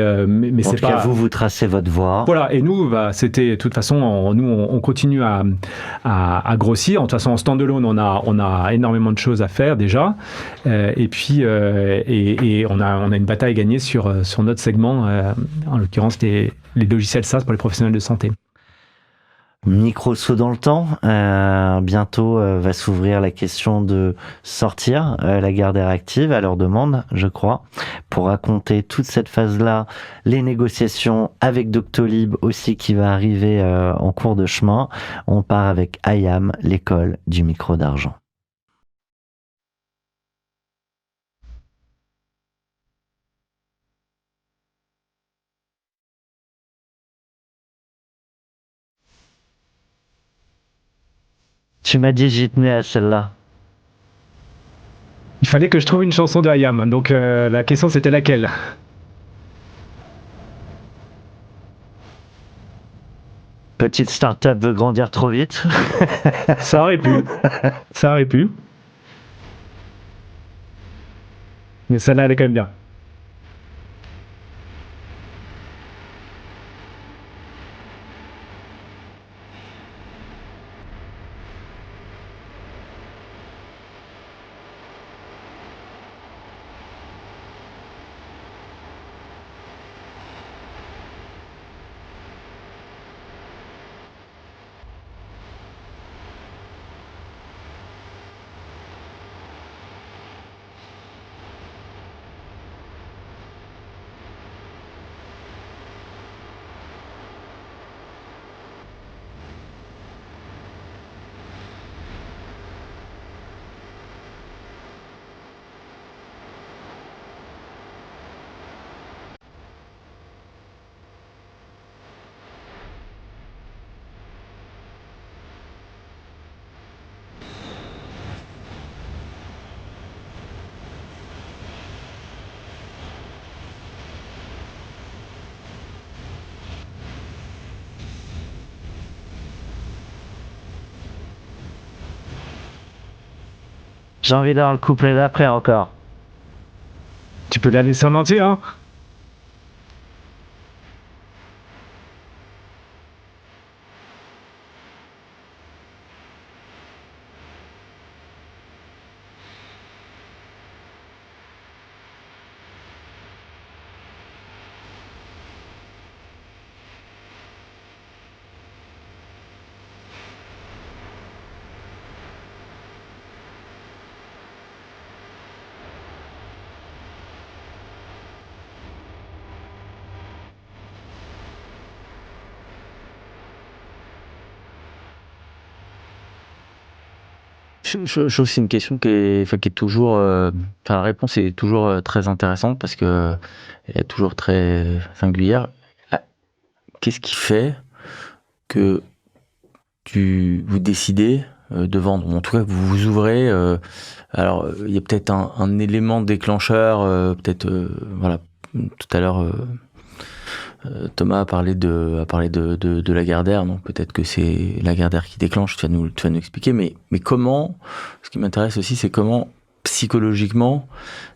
c'est pas... En tout cas, vous tracez votre voie. Voilà. Et nous, c'était, de toute façon, on continue à grossir. De toute façon, en standalone, on a énormément de choses à faire déjà, et puis on a une bataille gagnée sur notre segment, en l'occurrence les logiciels SaaS pour les professionnels de santé. Micro saut dans le temps, bientôt va s'ouvrir la question de sortir la Gardère Active à leur demande, je crois, pour raconter toute cette phase-là, les négociations avec Doctolib aussi qui va arriver en cours de chemin. On part avec IAM, l'école du micro d'argent. Tu m'as dit j'y tenais à celle-là. Il fallait que je trouve une chanson de IAM, donc la question c'était laquelle ? Petite start-up veut grandir trop vite. Ça aurait pu. Mais celle-là elle est quand même bien. J'ai envie d'avoir le couplet d'après encore. Tu peux la laisser en entier, hein ? Je trouve que c'est une question qui est toujours... la réponse est toujours très intéressante parce que elle est toujours très singulière. Qu'est-ce qui fait que vous décidez de vendre, ou en tout cas que vous vous ouvrez alors il y a peut-être un élément déclencheur, voilà, tout à l'heure Thomas a parlé de la Gardère, donc peut-être que c'est la Gardère qui déclenche, tu vas nous expliquer, mais comment, ce qui m'intéresse aussi, c'est comment psychologiquement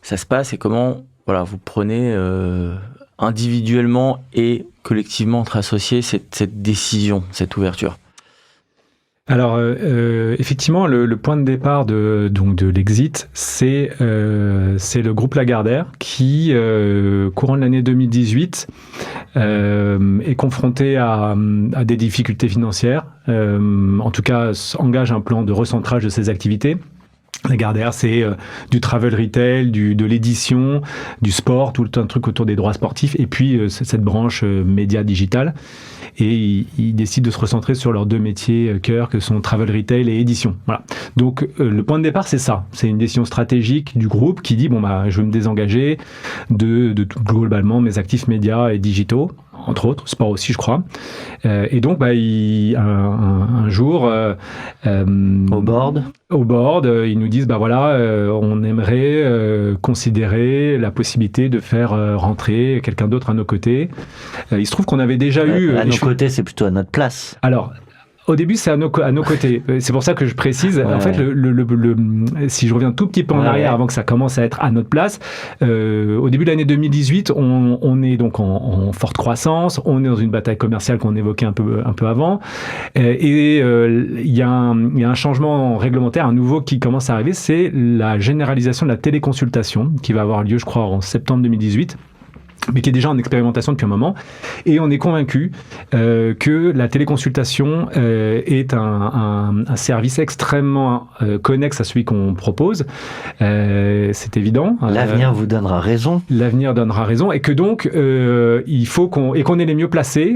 ça se passe et comment, voilà, vous prenez individuellement et collectivement entre associés cette décision, cette ouverture? Alors, effectivement, le point de départ de l'exit, c'est le groupe Lagardère qui, courant de l'année 2018, est confronté à des difficultés financières. En tout cas, engage un plan de recentrage de ses activités. Lagardère, c'est du travel retail, de l'édition, du sport, tout un truc autour des droits sportifs, et puis cette branche média digital. Et ils décident de se recentrer sur leurs deux métiers cœur, que sont travel retail et édition. Voilà. Donc le point de départ, c'est ça. C'est une décision stratégique du groupe qui dit je vais me désengager de globalement mes actifs médias et digitaux, entre autres, sport aussi, je crois. Et donc, un jour, au board, ils nous disent, on aimerait considérer la possibilité de faire rentrer quelqu'un d'autre à nos côtés. Il se trouve qu'on avait déjà eu... À nos côtés, c'est plutôt à notre place. Alors... Au début, c'est à nos côtés. C'est pour ça que je précise. Ouais. En fait, si je reviens tout petit peu en arrière, avant que ça commence à être à notre place, au début de l'année 2018, on est donc en forte croissance. On est dans une bataille commerciale qu'on évoquait un peu avant. Et il y a un changement réglementaire, un nouveau qui commence à arriver. C'est la généralisation de la téléconsultation qui va avoir lieu, je crois, en septembre 2018. Mais qui est déjà en expérimentation depuis un moment. Et on est convaincu que la téléconsultation est un service extrêmement connexe à celui qu'on propose. C'est évident. L'avenir vous donnera raison. L'avenir donnera raison. Et que donc, il faut qu'on est les mieux placés.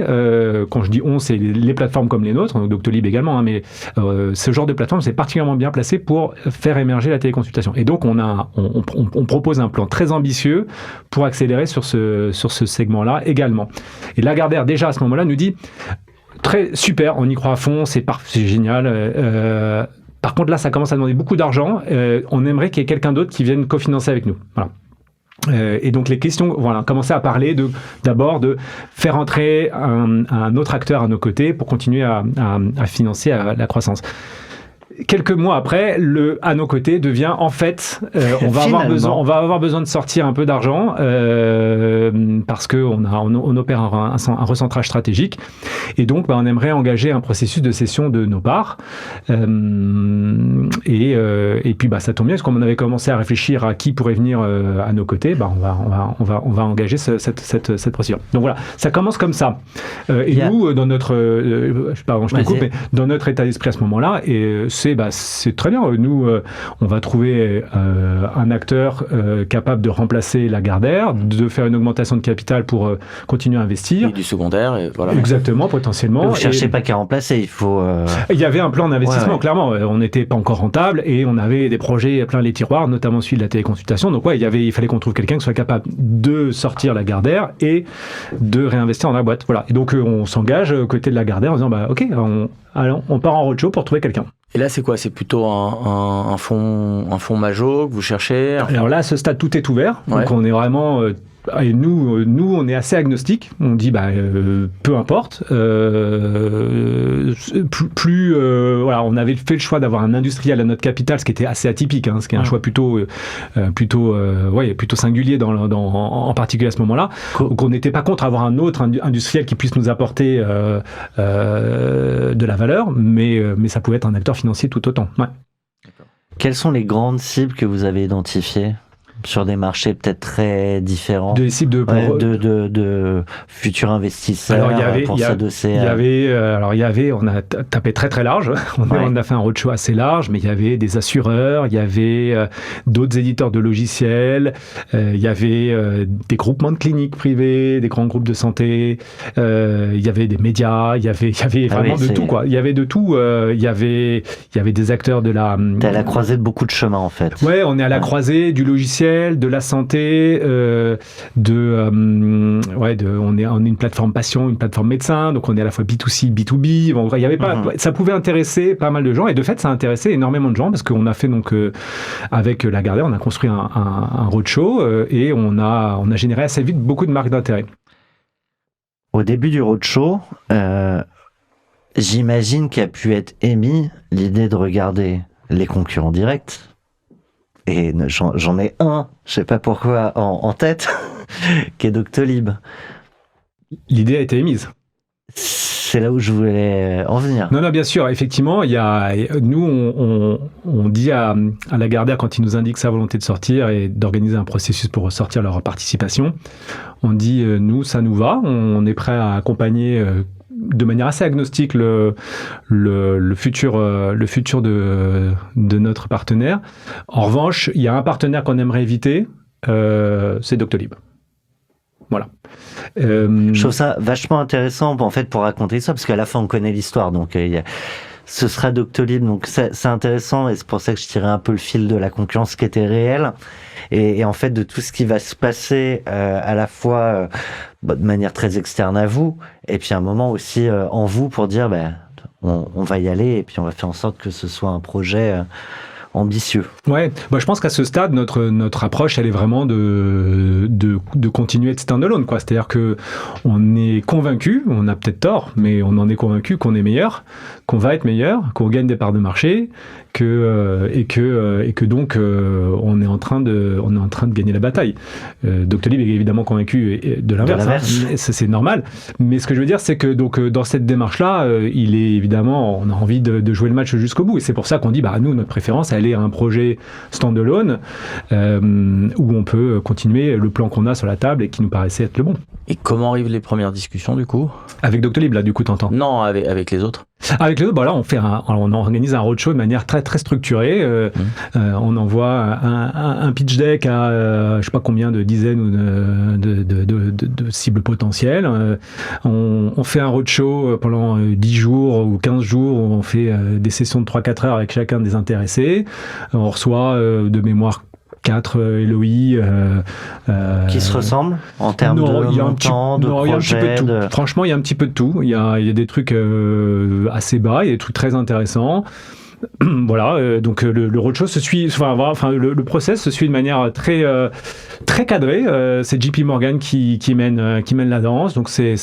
Quand je dis on, c'est les plateformes comme les nôtres, Doctolib également, hein, mais ce genre de plateforme, c'est particulièrement bien placé pour faire émerger la téléconsultation. Et donc, on propose un plan très ambitieux pour accélérer sur ce segment-là également. Et Lagardère, déjà à ce moment-là, nous dit super, on y croit à fond, c'est génial. Par contre, là, ça commence à demander beaucoup d'argent. On aimerait qu'il y ait quelqu'un d'autre qui vienne cofinancer avec nous. Voilà. Et donc les questions, commencer à parler d'abord de faire entrer un autre acteur à nos côtés pour continuer à financer la croissance. Quelques mois après, à nos côtés devient en fait, on va avoir besoin de sortir un peu d'argent parce que on opère un recentrage stratégique et donc on aimerait engager un processus de cession de nos parts et puis ça tombe bien parce qu'on avait commencé à réfléchir à qui pourrait venir à nos côtés, on va engager cette procédure. Donc voilà, ça commence comme ça. Nous dans notre mais dans notre état d'esprit à ce moment-là c'est très bien. Nous, on va trouver un acteur capable de remplacer Lagardère, de faire une augmentation de capital pour continuer à investir. Et du secondaire, et voilà. Exactement, potentiellement. Vous ne cherchez pas qu'à remplacer, il faut... Il y avait un plan d'investissement, clairement. On n'était pas encore rentable et on avait des projets plein les tiroirs, notamment celui de la téléconsultation. Donc il fallait qu'on trouve quelqu'un qui soit capable de sortir Lagardère et de réinvestir dans la boîte. Voilà. Et donc on s'engage aux côtés de Lagardère en disant OK, on part en roadshow pour trouver quelqu'un. Et là, c'est quoi? C'est plutôt un fonds major que vous cherchez? Alors là, à ce stade, tout est ouvert. Donc on est vraiment... et nous, on est assez agnostiques. On dit, peu importe. On avait fait le choix d'avoir un industriel à notre capital, ce qui était assez atypique, ce qui est un choix plutôt singulier en particulier à ce moment-là. Donc on n'était pas contre avoir un autre industriel qui puisse nous apporter de la valeur, mais ça pouvait être un acteur financier tout autant. Ouais. Quelles sont les grandes cibles que vous avez identifiées sur des marchés peut-être très différents, des cibles de futurs investisseurs pour s'adosser on a tapé très très large, on a fait un roadshow assez large, mais il y avait des assureurs, il y avait d'autres éditeurs de logiciels, il y avait des groupements de cliniques privées, des grands groupes de santé, il y avait des médias, il y avait vraiment de tout, quoi. Il y avait de tout, il y avait des acteurs de la... T'es à la croisée de beaucoup de chemins en fait. Ouais, on est à la croisée du logiciel, de la santé, on est une plateforme patient, une plateforme médecin, donc on est à la fois B2C, B2B. Il y avait pas, ça pouvait intéresser pas mal de gens, et de fait, ça a intéressé énormément de gens parce qu'on a fait donc avec Lagardère, on a construit un roadshow et on a généré assez vite beaucoup de marques d'intérêt. Au début du roadshow, j'imagine qu'a pu être émis l'idée de regarder les concurrents directs. Et j'en ai un, je sais pas pourquoi, en tête. qu'est Doctolib. L'idée a été émise. C'est là où je voulais en venir. Non, bien sûr, effectivement, nous, on dit à Lagardère, quand il nous indique sa volonté de sortir et d'organiser un processus pour ressortir leur participation, on dit, nous, ça nous va, on est prêt à accompagner de manière assez agnostique le futur de notre partenaire. En revanche, il y a un partenaire qu'on aimerait éviter, c'est Doctolib. Voilà. Je trouve ça vachement intéressant en fait pour raconter ça, parce qu'à la fin on connaît l'histoire, donc ce sera Doctolib, donc c'est intéressant, et c'est pour ça que je tirais un peu le fil de la concurrence qui était réelle, et en fait de tout ce qui va se passer à la fois de manière très externe à vous, et puis à un moment aussi en vous, pour dire on va y aller, et puis on va faire en sorte que ce soit un projet ambitieux. Ouais, je pense qu'à ce stade, notre approche, elle est vraiment de continuer de stand-alone, quoi. C'est-à-dire que on est convaincu, on a peut-être tort, mais on en est convaincu qu'on est meilleur, qu'on va être meilleur, qu'on gagne des parts de marché, et que donc on est en train de gagner la bataille. Doctolib est évidemment convaincu de l'inverse. Hein, c'est normal. Mais ce que je veux dire, c'est que donc dans cette démarche-là, il est évidemment, on a envie de jouer le match jusqu'au bout, et c'est pour ça qu'on dit, nous, notre préférence, elle est à un projet stand-alone où on peut continuer le plan qu'on a sur la table et qui nous paraissait être le bon. Et comment arrivent les premières discussions du coup ? Avec Doctolib, là, du coup, t'entends ? Non, avec les autres. Avec les autres, là, on organise un roadshow de manière très très structurée. On envoie un pitch deck à je sais pas combien de dizaines ou de cibles potentielles. On fait un roadshow pendant 10 jours ou 15 jours où on fait des sessions de 3-4 heures avec chacun des intéressés. On reçoit de mémoire 4 LOI qui se ressemblent en termes de montant, de projet. Franchement, il y a un petit peu de tout. Il y a des trucs assez bas, il y a des trucs très intéressants. Voilà, donc le roadshow se suit, le process se suit de manière très très cadrée. C'est JP Morgan qui mène la danse, donc c'est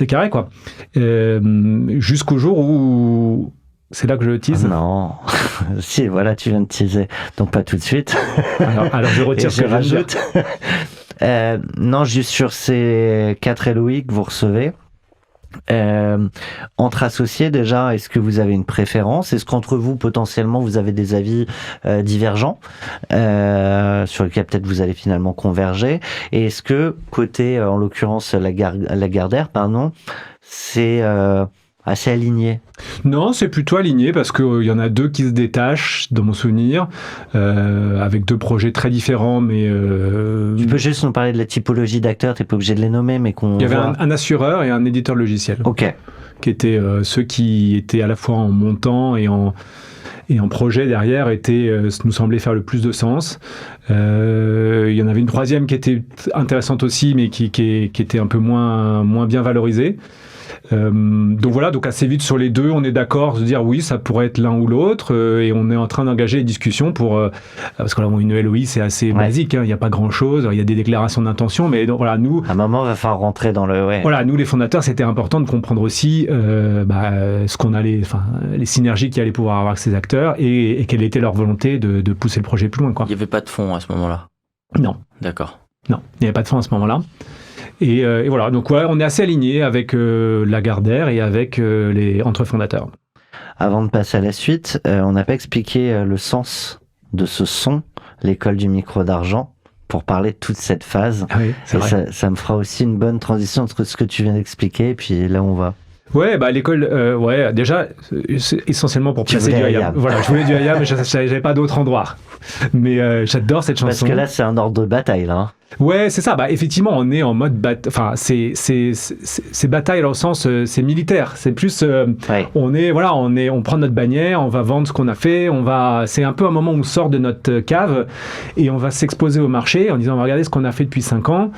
carré, quoi. Jusqu'au jour où c'est là que je le tease. Non, si, voilà, tu viens de teaser, donc pas tout de suite. Alors je retire ce que je rajoute. Non, juste sur ces 4 LOI que vous recevez, entre associés déjà, est-ce que vous avez une préférence ? Est-ce qu'entre vous, potentiellement, vous avez des avis divergents sur lesquels peut-être vous allez finalement converger ? Et est-ce que, côté, en l'occurrence, Lagardère, c'est assez aligné ? Non, c'est plutôt aligné parce qu'il y en a 2 qui se détachent, dans mon souvenir, avec 2 projets très différents, mais... Tu peux juste nous parler de la typologie d'acteurs, t'es pas obligé de les nommer, mais qu'on... Il y avait un assureur et un éditeur logiciel. Ok. Qui étaient ceux qui étaient à la fois en montant et en projet derrière, nous semblait faire le plus de sens. Il y en avait une 3e qui était intéressante aussi, mais qui était un peu moins bien valorisée. Donc voilà, donc assez vite sur les 2, on est d'accord de dire oui, ça pourrait être l'un ou l'autre, et on est en train d'engager des discussions parce que là, une LOI c'est assez basique, il n'y a pas grand chose, il y a des déclarations d'intention, mais donc voilà, nous... À un moment, il va falloir rentrer dans le... Ouais. Voilà, nous les fondateurs, c'était important de comprendre aussi ce qu'on allait, les synergies qu'il allait pouvoir avoir avec ces acteurs, et quelle était leur volonté de pousser le projet plus loin, quoi. Il n'y avait pas de fonds à ce moment-là ? Non. D'accord. Non, il n'y avait pas de fonds à ce moment-là. Et voilà, donc on est assez alignés avec Lagardère et avec les entre fondateurs. Avant de passer à la suite, on n'a pas expliqué le sens de ce son, l'école du micro d'argent, pour parler de toute cette phase. Ah oui, c'est vrai. Ça me fera aussi une bonne transition entre ce que tu viens d'expliquer et puis là où on va. Ouais, l'école, déjà, c'est essentiellement pour placer du IAM. Voilà, je voulais du IAM, mais j'avais pas d'autre endroit. Mais j'adore cette chanson. Parce que là, c'est un ordre de bataille, là. Ouais, c'est ça. Effectivement, on est en mode c'est bataille dans le sens c'est militaire. C'est plus on prend notre bannière, on va vendre ce qu'on a fait, c'est un peu un moment où on sort de notre cave et on va s'exposer au marché en disant on va regarder ce qu'on a fait depuis 5 ans.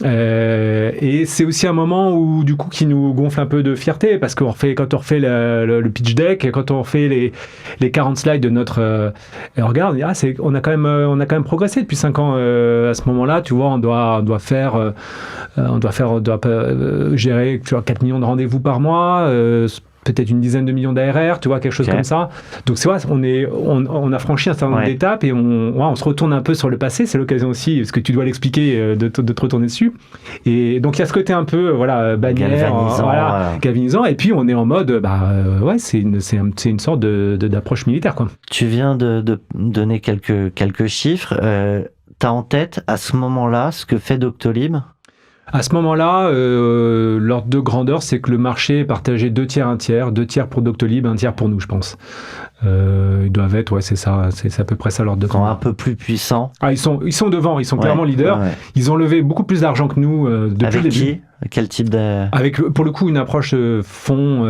Et c'est aussi un moment où du coup qui nous gonfle un peu de fierté parce quand on refait le pitch deck, quand on refait les 40 slides de notre et on regarde, on a quand même progressé depuis 5 ans à ce moment-là, tu vois, on doit gérer 4 millions de rendez-vous par mois, peut-être une dizaine de millions d'ARR, tu vois, quelque chose comme ça. Donc c'est vrai, on a franchi un certain nombre d'étapes et on se retourne un peu sur le passé. C'est l'occasion aussi, parce que tu dois l'expliquer, de te retourner dessus. Et donc il y a ce côté un peu, bannière, galvanisant. Et puis on est en mode, c'est une sorte d'approche militaire, quoi. Tu viens de donner quelques chiffres. T'as en tête à ce moment-là ce que fait Doctolib ? À ce moment-là, l'ordre de grandeur, c'est que le marché est partagé 2 tiers, 1 tiers, 2 tiers pour Doctolib, 1 tiers pour nous, je pense. Ils doivent être, c'est ça, c'est à peu près ça l'ordre de grandeur. Ils sont un peu plus puissants. Ah, ils sont devant, ils sont clairement leaders. Ouais. Ils ont levé beaucoup plus d'argent que nous depuis le début. Avec qui ? Quel type de... Avec, pour le coup, une approche fonds,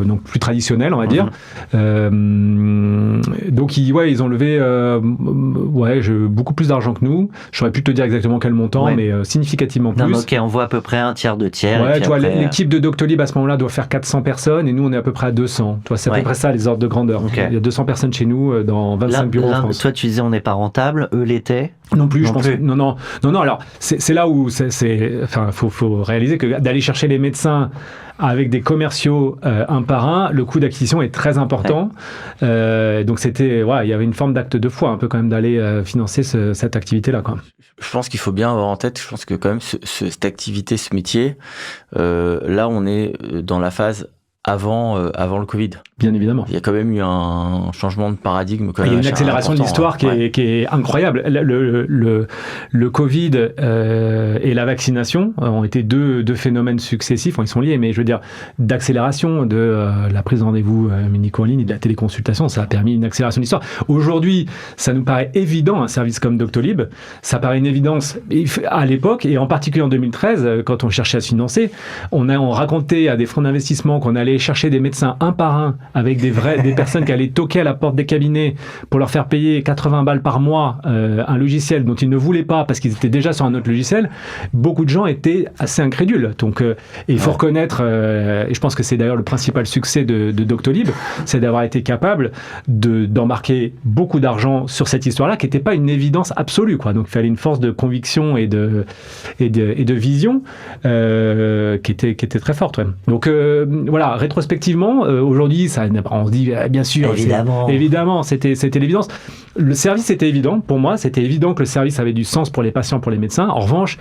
donc plus traditionnelle, on va dire. Donc, ils ont levé beaucoup plus d'argent que nous. J'aurais pu te dire exactement quel montant, mais significativement plus. Ok, on voit à peu près 1 tiers, 2 tiers. Ouais, tu vois, l'équipe de Doctolib à ce moment-là doit faire 400 personnes et nous, on est à peu près à 200. Tu vois, c'est à peu près ça, les ordres de grandeur. Okay. Il y a 200 personnes chez nous dans 25 bureaux en France. Toi, tu disais on n'est pas rentable, eux l'étaient ? Non plus, je pense. Non. Alors, c'est là où faut réaliser que d'aller chercher les médecins avec des commerciaux un par un, le coût d'acquisition est très important. Donc c'était, il y avait une forme d'acte de foi un peu quand même d'aller financer cette activité-là, quoi. Je pense qu'il faut bien avoir en tête, je pense que quand même cette activité, ce métier, là on est dans la phase avant le Covid. Bien évidemment. Il y a quand même eu un changement de paradigme. Quand même, il y a une accélération de l'histoire qui est incroyable. Le Covid et la vaccination ont été deux phénomènes successifs. Ils sont liés, mais je veux dire, d'accélération de la prise de rendez-vous médicaux en ligne et de la téléconsultation, ça a permis une accélération de l'histoire. Aujourd'hui, ça nous paraît évident, un service comme Doctolib. Ça paraît une évidence à l'époque, et en particulier en 2013, quand on cherchait à se financer, on racontait à des fonds d'investissement qu'on allait chercher des médecins un par un avec des personnes qui allaient toquer à la porte des cabinets pour leur faire payer 80 balles par mois un logiciel dont ils ne voulaient pas parce qu'ils étaient déjà sur un autre logiciel. Beaucoup de gens étaient assez incrédules. Donc, il faut reconnaître, et je pense que c'est d'ailleurs le principal succès de Doctolib, c'est d'avoir été capable d'embarquer beaucoup d'argent sur cette histoire-là, qui n'était pas une évidence absolue, quoi. Donc, il fallait une force de conviction et de vision qui était très forte. Ouais. Donc, voilà, rétrospectivement, aujourd'hui, on se dit, bien sûr, évidemment, c'était l'évidence. Le service était évident, pour moi, c'était évident que le service avait du sens pour les patients, pour les médecins. En revanche,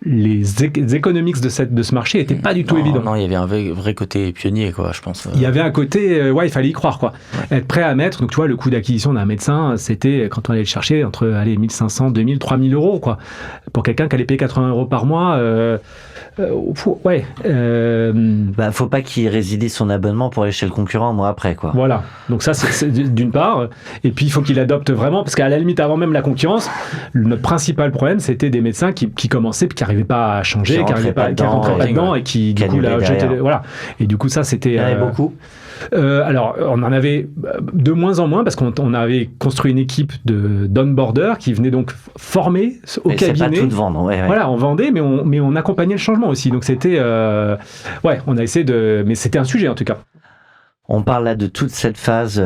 les economics de ce marché n'étaient pas du tout évidents. Non, il y avait un vrai côté pionnier, quoi, je pense. Il y avait un côté, il fallait y croire, quoi. Être prêt à mettre, donc tu vois, le coût d'acquisition d'un médecin, c'était, quand on allait le chercher, entre 1500, 2000, 3000 euros, quoi. Pour quelqu'un qui allait payer 80 euros par mois, faut pas qu'il résilie son abonnement pour aller chez le concurrent un mois après, quoi. Voilà. Donc ça, c'est d'une part. Et puis, il faut qu'il adopte vraiment, parce qu'à la limite, avant même la concurrence, notre principal problème, c'était des médecins qui commençaient puis qui n'arrivaient pas à changer, qui rentraient pas dedans et qui, du coup, voilà. Et du coup, ça, c'était... Il y en avait beaucoup. Alors, on en avait de moins en moins parce qu'on avait construit une équipe d'onboarders qui venait donc former au cabinet. C'est pas tout de vendre, Voilà, on vendait, mais on accompagnait le changement aussi. Donc c'était, on a essayé mais c'était un sujet en tout cas. On parle là de toute cette phase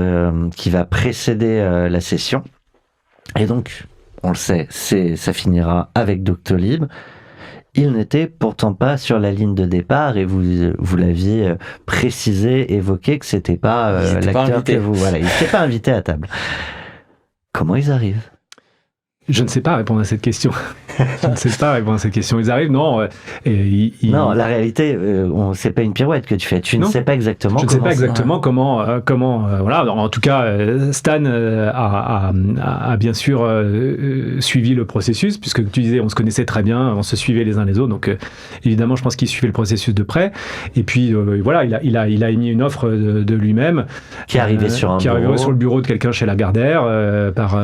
qui va précéder la session. Et donc, on le sait, ça finira avec Doctolib. Il n'était pourtant pas sur la ligne de départ et vous l'aviez précisé, évoqué que c'était pas l'acteur que vous... Voilà, il n'était pas invité à table. Comment ils arrivent ? Je ne sais pas répondre à cette question. Ils arrivent, non. Non, la réalité, c'est pas une pirouette que tu fais. Tu ne sais pas exactement. Je ne sais pas exactement comment. Voilà. Alors, en tout cas, Stan a bien sûr suivi le processus, puisque tu disais, on se connaissait très bien, on se suivait les uns les autres. Donc, évidemment, je pense qu'il suivait le processus de près. Et puis, voilà, il a émis une offre de lui-même. Qui est arrivé sur le bureau de quelqu'un chez Lagardère, par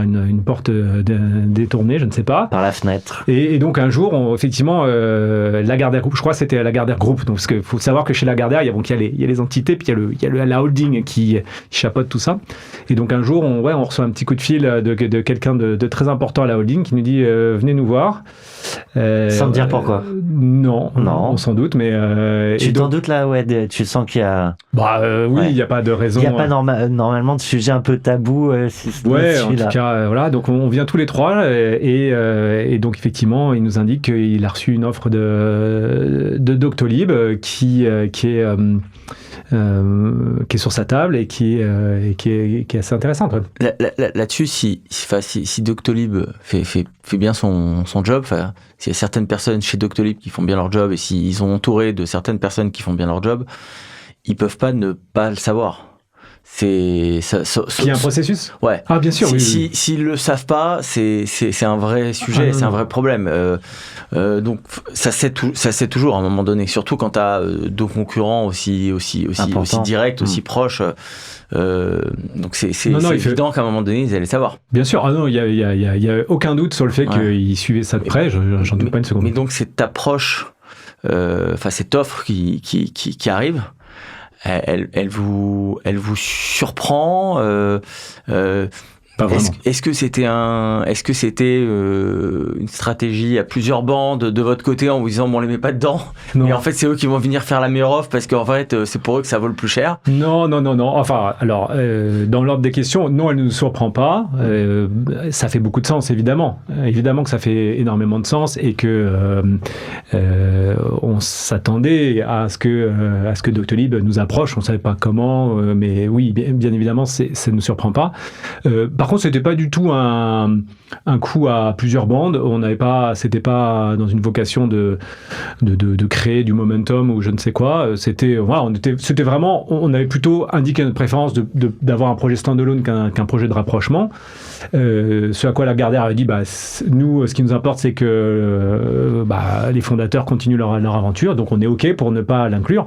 une porte détournée, je ne sais pas. Par la fenêtre. Et donc un jour, effectivement, Lagardère Group, je crois que c'était Lagardère Group, donc parce qu'il faut savoir que chez Lagardère, il y a les entités, puis il y a la holding qui chapeaute tout ça. Et donc un jour, on reçoit un petit coup de fil de quelqu'un de très important à la holding qui nous dit venez nous voir. Sans me dire pourquoi. Non, on s'en doute, mais... Tu t'en doutes là, tu sens qu'il y a... oui, il n'y a pas de raison. Il n'y a pas normalement de sujet un peu tabou. En tout cas, voilà, donc on vient tous les trois et donc effectivement, il nous indique qu'il a reçu une offre de Doctolib qui est qui est sur sa table et qui est assez intéressante. Ouais. Là-dessus, si Doctolib fait bien son job, s'il y a certaines personnes chez Doctolib qui font bien leur job et s'ils sont entourés de certaines personnes qui font bien leur job, ils peuvent pas ne pas le savoir. Qu'il y a un processus ? Ouais. Ah, bien sûr. S'ils le savent pas, c'est un vrai sujet, c'est un vrai problème. Donc ça c'est toujours à un moment donné, surtout quand tu as deux concurrents aussi directs, aussi proches. Donc c'est évident qu'à un moment donné ils allaient savoir. Bien sûr. Ah non, il y a aucun doute sur le fait qu'ils suivaient ça de près. J'en doute pas une seconde. Mais donc cette approche, cette offre qui arrive. Elle vous surprend. Pas vraiment. Est-ce que c'était une stratégie à plusieurs bandes de votre côté en vous disant bon, on les met pas dedans, non. Et en fait c'est eux qui vont venir faire la meilleure offre parce qu'en fait c'est pour eux que ça vaut le plus cher? Non. Enfin, alors dans l'ordre des questions, non, elle ne nous surprend pas. Ça fait beaucoup de sens, évidemment. Évidemment que ça fait énormément de sens et que on s'attendait à ce que Doctolib nous approche. On savait pas comment, mais oui, bien évidemment, ça ne nous surprend pas. Par contre, c'était pas du tout un coup à plusieurs bandes. C'était pas dans une vocation de créer du momentum ou je ne sais quoi. C'était vraiment, on avait plutôt indiqué notre préférence d'avoir un projet standalone qu'un projet de rapprochement. Ce à quoi Lagardère avait dit, nous, ce qui nous importe, c'est que les fondateurs continuent leur aventure, donc on est OK pour ne pas l'inclure.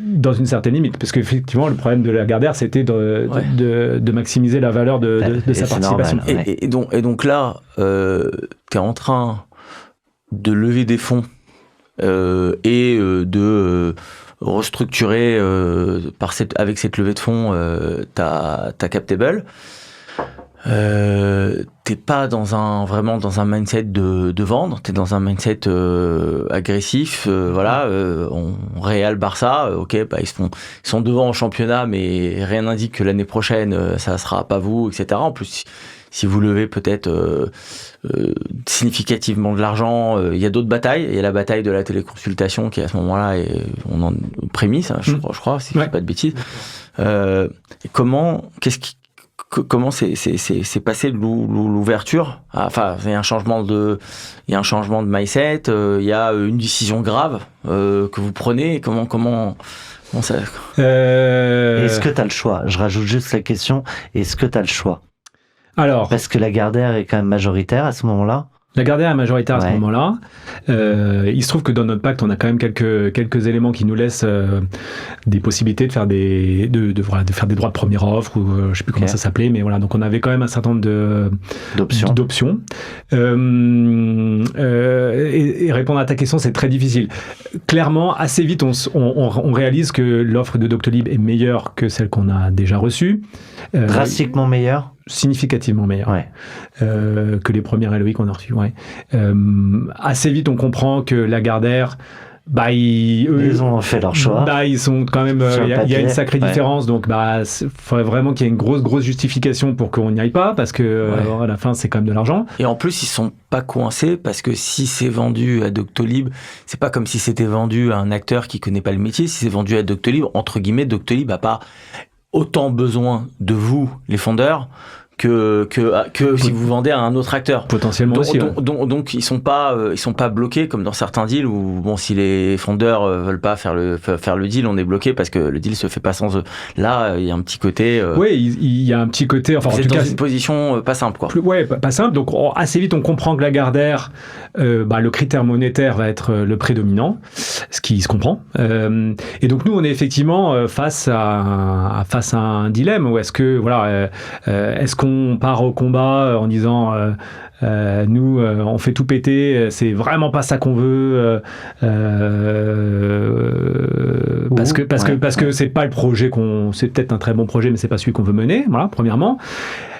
Dans une certaine limite, parce qu'effectivement le problème de Lagardère c'était de maximiser la valeur de sa participation. Normal, ouais. Et donc là, tu es en train de lever des fonds et de restructurer avec cette levée de fonds ta Captable. T'es pas vraiment dans un mindset de vendre, t'es dans un mindset agressif. On Real Barça, ils sont devant au championnat, mais rien n'indique que l'année prochaine ça sera pas vous, etc. En plus, si vous levez peut-être significativement de l'argent, il y a d'autres batailles. Il y a la bataille de la téléconsultation qui à ce moment-là on en prémisse, je crois, si je dis pas de bêtises. Comment s'est passé l'ouverture? Enfin, il y a un changement de mindset, il y a une décision grave que vous prenez. Comment ça... Est-ce que tu as le choix? Je rajoute juste la question, est-ce que tu as le choix? Alors, parce que Lagardère est quand même majoritaire à ce moment-là. Lagardère est majoritaire à ce moment-là. Il se trouve que dans notre pacte, on a quand même quelques éléments qui nous laissent des possibilités de faire de faire des droits de première offre, ou je sais plus comment ça s'appelait, mais voilà. Donc on avait quand même un certain nombre d'options. Et répondre à ta question, c'est très difficile. Clairement, assez vite, on réalise que l'offre de Doctolib est meilleure que celle qu'on a déjà reçue. Drastiquement meilleure. Significativement meilleur que les premières LOI qu'on a reçues. Assez vite, on comprend que Lagardère, ils ont fait leur choix. Ils sont quand même. Il y a une sacrée différence, donc il faudrait vraiment qu'il y ait une grosse justification pour qu'on n'y aille pas, parce que à la fin, c'est quand même de l'argent. Et en plus, ils sont pas coincés parce que si c'est vendu à Doctolib, c'est pas comme si c'était vendu à un acteur qui connaît pas le métier. Si c'est vendu à Doctolib, entre guillemets, Doctolib a pas autant besoin de vous, les fondeurs, que si vous vendez à un autre acteur. Potentiellement aussi. Donc ils sont pas bloqués comme dans certains deals où si les fondeurs veulent pas faire le deal, on est bloqué parce que le deal se fait pas sans eux. Là, il y a un petit côté. Il y a un petit côté. Enfin, vous êtes dans une position pas simple, quoi. Pas simple. Donc assez vite, on comprend que Lagardère, le critère monétaire va être le prédominant, ce qui se comprend. Et donc nous, on est effectivement face à un dilemme. Où est-ce qu'on part au combat en disant nous on fait tout péter, c'est vraiment pas ça qu'on veut, parce que c'est pas le projet c'est peut-être un très bon projet, mais c'est pas celui qu'on veut mener, voilà, premièrement.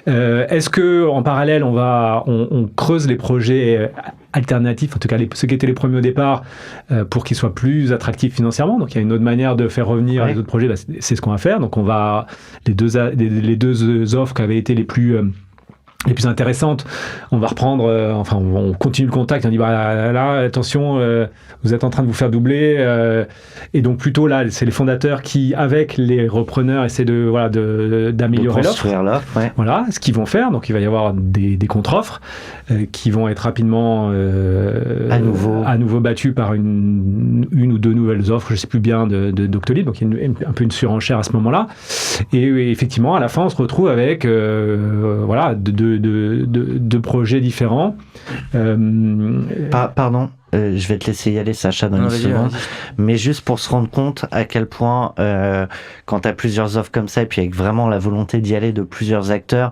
Est-ce que en parallèle on creuse les projets alternatifs, en tout cas ceux qui étaient les premiers au départ, pour qu'ils soient plus attractifs financièrement? Donc il y a une autre manière de faire revenir les autres projets, c'est ce qu'on va faire. Donc on va les deux offres qui avaient été les plus les plus intéressantes. On va reprendre, on continue le contact, on dit là, attention, vous êtes en train de vous faire doubler, et donc plutôt là, c'est les fondateurs qui, avec les repreneurs, essaient d'améliorer l'offre. Ouais. Voilà, ce qu'ils vont faire. Donc il va y avoir des contre-offres qui vont être rapidement à nouveau battues par une ou deux nouvelles offres, je ne sais plus bien, de Doctolib. Donc il y a un peu une surenchère à ce moment-là. Et effectivement, à la fin, on se retrouve avec deux projets différents. Pardon, je vais te laisser y aller, Sacha, dans une seconde. Mais juste pour se rendre compte à quel point, quand tu as plusieurs offres comme ça, et puis avec vraiment la volonté d'y aller de plusieurs acteurs,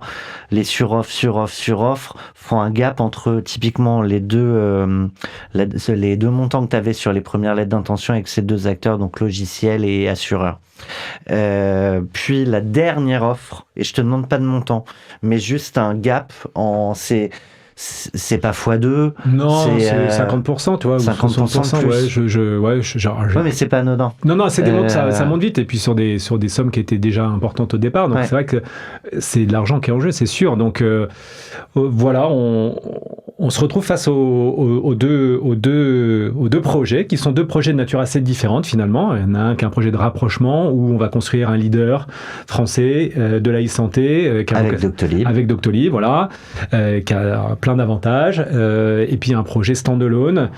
les suroffres font un gap entre typiquement les deux montants que tu avais sur les premières lettres d'intention avec ces deux acteurs, donc logiciel et assureur. Puis la dernière offre, et je te demande pas de montant, mais juste un gap c'est pas x2. Non, c'est 50%, tu vois. 50% ouais, mais c'est pas anodin. Non, c'est des mots que ça monte vite, et puis sur des sommes qui étaient déjà importantes au départ. Donc c'est vrai que c'est de l'argent qui est en jeu, c'est sûr. Donc voilà, on se retrouve face aux deux projets, qui sont deux projets de nature assez différente finalement. Il y en a un qui est un projet de rapprochement, où on va construire un leader français de la e-santé. Avec Doctolib, voilà, qui a plein d'avantages, et puis un projet standalone,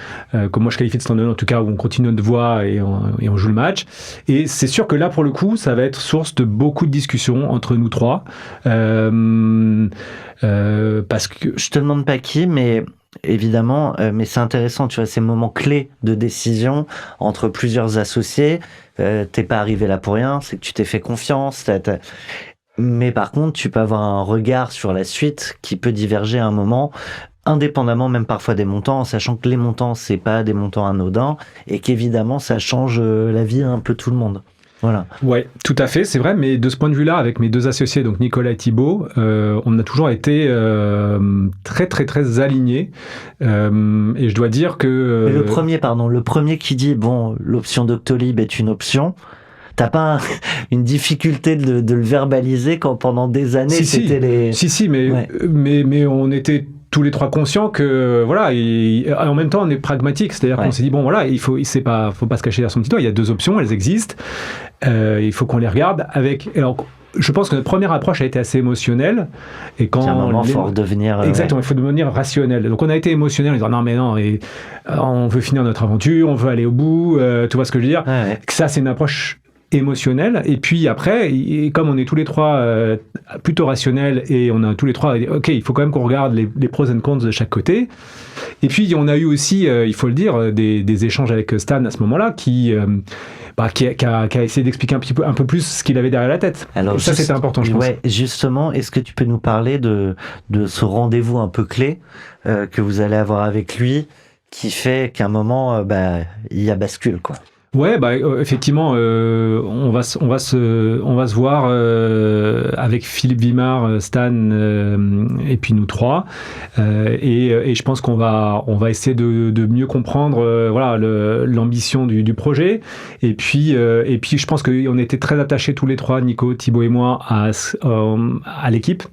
comme moi je qualifie de standalone en tout cas, où on continue notre voie et on joue le match. Et c'est sûr que là pour le coup ça va être source de beaucoup de discussions entre nous trois, parce que je te demande pas qui, mais évidemment, mais c'est intéressant, tu vois, ces moments clés de décision entre plusieurs associés. T'es pas arrivé là pour rien, c'est que tu t'es fait confiance. Mais par contre, tu peux avoir un regard sur la suite qui peut diverger à un moment, indépendamment même parfois des montants, en sachant que les montants, c'est pas des montants anodins, et qu'évidemment, ça change la vie un peu tout le monde. Voilà. Ouais, tout à fait, c'est vrai, mais de ce point de vue-là, avec mes deux associés, donc Nicolas et Thibaut, on a toujours été très très très alignés, et je dois dire que... Mais le premier qui dit, bon, l'option Doctolib est une option, t'as pas une difficulté de le verbaliser quand pendant des années c'était les... Si, mais on était tous les trois conscients que voilà, et en même temps on est pragmatique, c'est-à-dire qu'on s'est dit bon voilà, faut pas se cacher derrière son petit doigt, il y a deux options, elles existent, il faut qu'on les regarde avec. Alors, je pense que notre première approche a été assez émotionnelle, et quand à un moment faut redevenir exactement, il faut devenir rationnel. Donc on a été émotionnel en disant non, et on veut finir notre aventure, on veut aller au bout, tu vois ce que je veux dire. Ça c'est une approche émotionnel, et puis après, comme on est tous les trois plutôt rationnels, et on a tous les trois, ok, il faut quand même qu'on regarde les pros and cons de chaque côté. Et puis on a eu aussi, il faut le dire, des échanges avec Stan à ce moment-là, qui a essayé d'expliquer un peu plus ce qu'il avait derrière la tête. Alors, et ça c'était important, je pense. Ouais, justement, est-ce que tu peux nous parler de ce rendez-vous un peu clé que vous allez avoir avec lui, qui fait qu'à un moment, il y a bascule, quoi. Ouais, effectivement, on va se voir avec Philippe Vimard, Stan, et puis nous trois, et je pense qu'on va essayer de mieux comprendre l'ambition du projet, et puis je pense qu'on était très attachés tous les trois, Nico, Thibaut et moi, à l'équipe.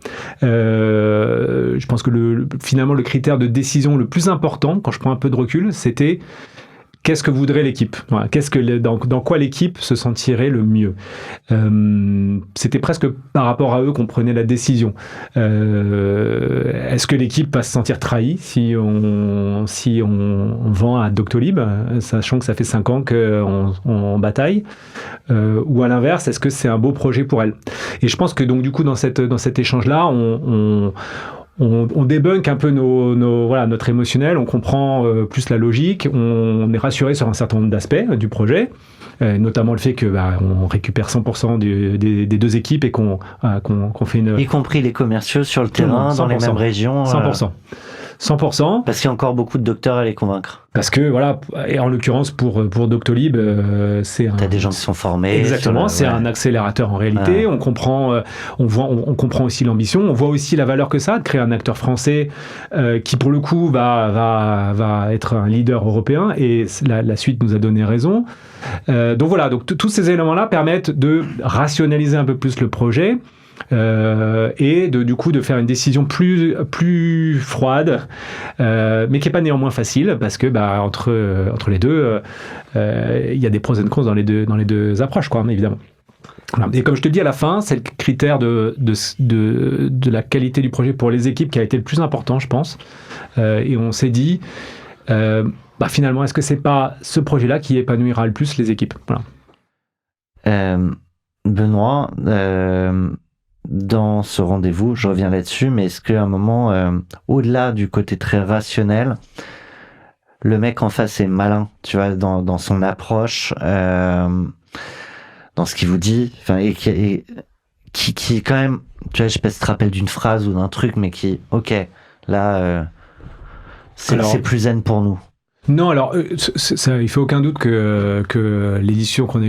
Je pense que finalement le critère de décision le plus important, quand je prends un peu de recul, c'était qu'est-ce que voudrait l'équipe ? Voilà, dans quoi l'équipe se sentirait le mieux ? C'était presque par rapport à eux qu'on prenait la décision. Est-ce que l'équipe va se sentir trahie si on vend à Doctolib, sachant que ça fait 5 ans qu'on bataille, ou à l'inverse, est-ce que c'est un beau projet pour elle ? Et je pense que donc du coup dans cet échange-là, on débunk un peu notre émotionnel, on comprend plus la logique, on est rassuré sur un certain nombre d'aspects du projet, notamment le fait que on récupère 100% des deux équipes, et qu'on fait une... Y compris les commerciaux sur le terrain, dans les mêmes régions. 100%. 100%. Parce qu'il y a encore beaucoup de docteurs à les convaincre. Parce que voilà, et en l'occurrence pour Doctolib, t'as des gens qui sont formés. Exactement, c'est un accélérateur en réalité. On comprend aussi l'ambition, on voit aussi la valeur que ça a de créer un acteur français qui pour le coup va être un leader européen, et la suite nous a donné raison. Donc voilà, donc tous ces éléments-là permettent de rationaliser un peu plus le projet. et du coup de faire une décision plus froide, mais qui n'est pas néanmoins facile, parce que entre les deux, il y a des pros et cons dans les deux approches, quoi, évidemment. Voilà. Et comme je te dis, à la fin, c'est le critère de la qualité du projet pour les équipes qui a été le plus important, je pense. Et on s'est dit, finalement, est-ce que c'est pas ce projet-là qui épanouira le plus les équipes? Voilà. Benoît, dans ce rendez-vous, je reviens là-dessus, mais est-ce qu'à un moment, au-delà du côté très rationnel, le mec en face est malin, tu vois, dans son approche, dans ce qu'il vous dit, enfin, et qui quand même, tu vois, je sais pas si tu te rappelles d'une phrase ou d'un truc, mais qui, ok, là, c'est plus zen pour nous. Non, alors, il fait aucun doute que l'édition qu'on a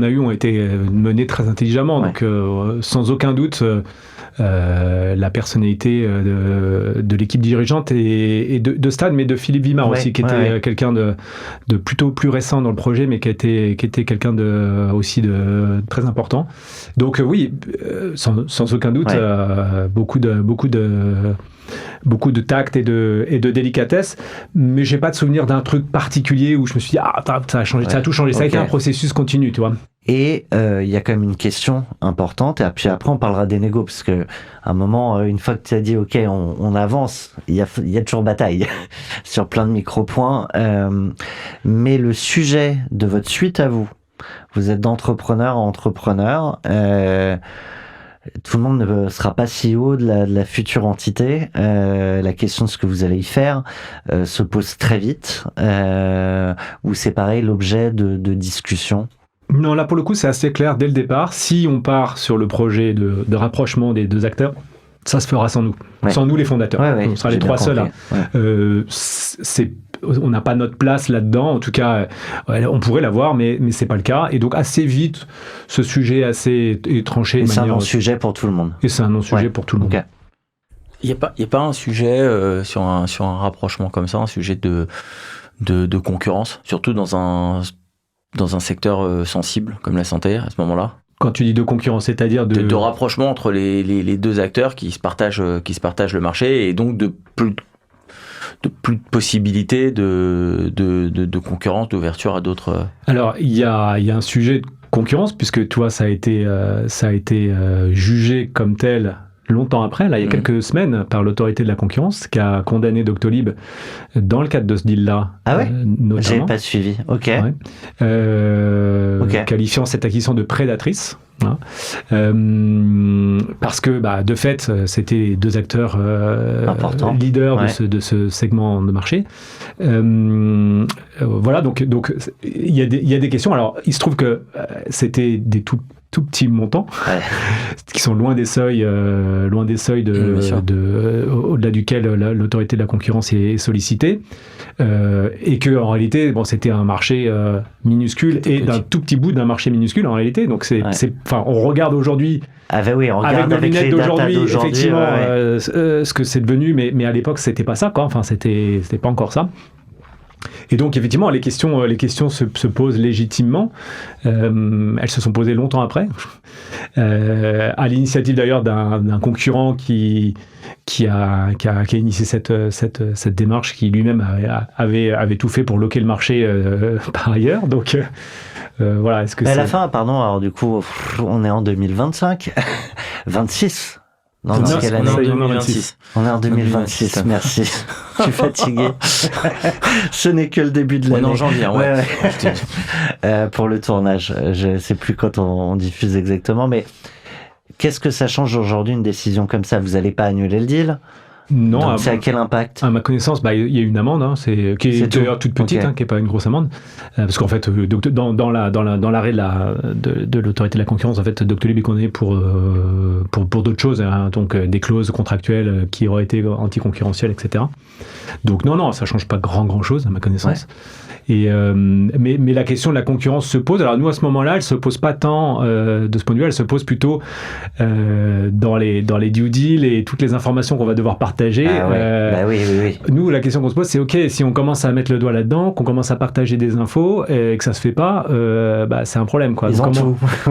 eue ont été menées très intelligemment. Ouais. Donc, sans aucun doute, la personnalité de l'équipe dirigeante et de Stan, mais de Philippe Vimard aussi, qui était quelqu'un de plutôt plus récent dans le projet, mais qui était quelqu'un aussi de très important. Donc, oui, sans aucun doute, beaucoup de tact et de délicatesse, mais j'ai pas de souvenir d'un truc particulier où je me suis dit ça a changé, ça a tout changé. Ça a été un processus continu, tu vois. Et il y a quand même une question importante, et puis après on parlera des négos, parce que à un moment, une fois que tu as dit ok, on avance, il y a toujours bataille sur plein de micro-points, mais le sujet de votre suite à vous êtes d'entrepreneur à entrepreneur, tout le monde ne sera pas CEO de la future entité. La question de ce que vous allez y faire se pose très vite, ou c'est pareil, l'objet de discussion? Non, là pour le coup c'est assez clair dès le départ. Si on part sur le projet de rapprochement des deux acteurs, ça se fera sans nous, sans nous les fondateurs. On sera les trois seuls. On n'a pas notre place là-dedans. En tout cas, on pourrait l'avoir, mais c'est pas le cas. Et donc assez vite, ce sujet est tranché. Et c'est un non-sujet pour tout le monde. Et c'est un non-sujet pour tout le monde. Okay. Il y a pas un sujet sur un rapprochement comme ça, un sujet de concurrence, surtout dans un secteur sensible comme la santé à ce moment-là. Quand tu dis de concurrence, c'est-à-dire de rapprochement entre les deux acteurs qui se partagent le marché, et donc de plus de possibilités de concurrence, d'ouverture à d'autres. Alors il y a un sujet de concurrence, puisque toi ça a été jugé comme tel longtemps après, là il y a quelques semaines, par l'autorité de la concurrence, qui a condamné Doctolib dans le cadre de ce deal-là. Ah ouais, notamment. J'ai pas suivi. Ok. Qualifiant cette acquisition de prédatrice. Hein. Parce que de fait c'était les deux acteurs leaders de ce segment de marché. Voilà, donc il y a des questions. Alors il se trouve que c'était des tout petits montants qui sont loin des seuils au-delà duquel l'autorité de la concurrence est sollicitée, et que en réalité c'était un marché minuscule et d'un tout petit bout d'un marché minuscule en réalité. Donc on regarde aujourd'hui avec nos lunettes d'aujourd'hui effectivement ce que c'est devenu, mais à l'époque c'était pas ça, quoi. Enfin c'était pas encore ça. Et donc effectivement les questions se posent légitimement. Elles se sont posées longtemps après, à l'initiative d'ailleurs d'un concurrent qui a initié cette démarche, qui lui-même avait tout fait pour loquer le marché par ailleurs. Donc voilà, est-ce que à la fin, pardon, alors du coup on est en 2025 26. Non, on est en 2026. On est en 2026, merci. Je suis fatigué. Ce n'est que le début de l'année. On est en janvier, pour le tournage. Je ne sais plus quand on diffuse exactement, mais qu'est-ce que ça change aujourd'hui, une décision comme ça? Vous n'allez pas annuler le deal? Non. Donc, c'est à quel impact? À ma connaissance, il y a une amende, qui est d'ailleurs toute petite, qui n'est pas une grosse amende, parce qu'en fait, dans l'arrêt de l'autorité de la concurrence, en fait, Doctolib est condamné pour d'autres choses, donc des clauses contractuelles qui auraient été anticoncurrentielles, etc. Donc non, ça change pas grand chose à ma connaissance. Et mais la question de la concurrence se pose. Alors nous à ce moment-là, elle se pose pas tant de ce point de vue, elle se pose plutôt dans les due deals et toutes les informations qu'on va devoir partager partager. Oui. Nous, la question qu'on se pose, c'est ok, si on commence à mettre le doigt là-dedans, qu'on commence à partager des infos et que ça se fait pas, c'est un problème, quoi. Donc,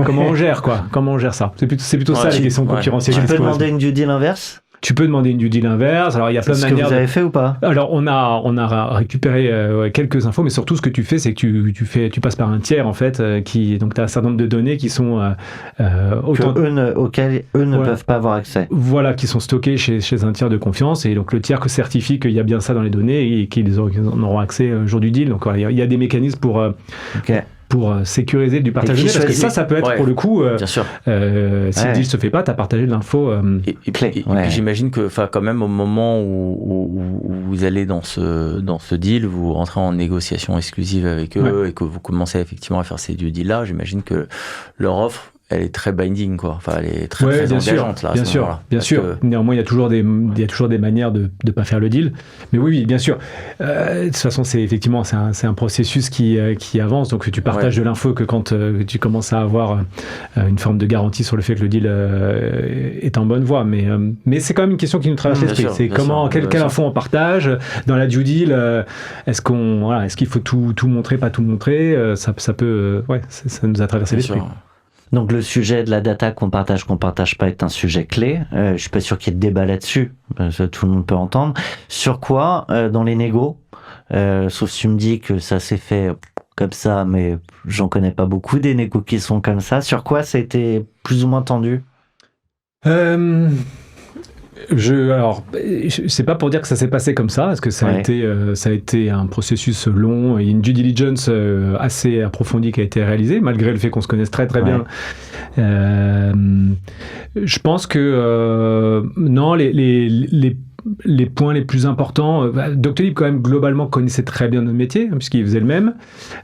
comment on gère, quoi? Comment on gère ça? C'est plutôt ça, les questions concurrentielles. Tu peux demander une due deal inverse? Tu peux demander une due deal inverse. Alors, il y a plein de manières. C'est ce que vous avez fait ou pas? Alors, on a récupéré quelques infos, mais surtout, ce que tu fais, c'est que tu passes par un tiers, en fait, donc tu as un certain nombre de données qui sont auxquelles eux ne peuvent pas avoir accès. Voilà, qui sont stockées chez un tiers de confiance, et donc le tiers certifie qu'il y a bien ça dans les données et qu'ils en auront accès au jour du deal. Donc, voilà, il y a des mécanismes pour sécuriser du partage de données, parce que ça peut être pour le coup, bien sûr. Si le deal se fait pas, tu as partagé de l'info. Et puis j'imagine que quand même au moment où vous allez dans ce deal, vous rentrez en négociation exclusive avec eux et que vous commencez effectivement à faire ces due deals là, j'imagine que leur offre, elle est très binding, quoi. Enfin, elle est très engageante, là. Bien sûr. Néanmoins, il y a toujours des manières de pas faire le deal. Mais oui, bien sûr. De toute façon, c'est un processus qui avance. Donc, tu partages de l'info que quand tu commences à avoir une forme de garantie sur le fait que le deal est en bonne voie. Mais c'est quand même une question qui nous traverse l'esprit. C'est quelle info on partage dans la due deal. Est-ce qu'il faut tout montrer, pas tout montrer? Ça peut, ça nous a traversé l'esprit. Donc le sujet de la data qu'on partage pas est un sujet clé. Je suis pas sûr qu'il y ait de débat là-dessus. Tout le monde peut entendre. Sur quoi, dans les négos, sauf si tu me dis que ça s'est fait comme ça, mais j'en connais pas beaucoup des négos qui sont comme ça. Sur quoi ça a été plus ou moins tendu? C'est pas pour dire que ça s'est passé comme ça, parce que ça a été un processus long et une due diligence assez approfondie qui a été réalisée, malgré le fait qu'on se connaisse très très bien. Je pense que les points les plus importants, Doctolib quand même globalement connaissait très bien notre métier, puisqu'il faisait le même.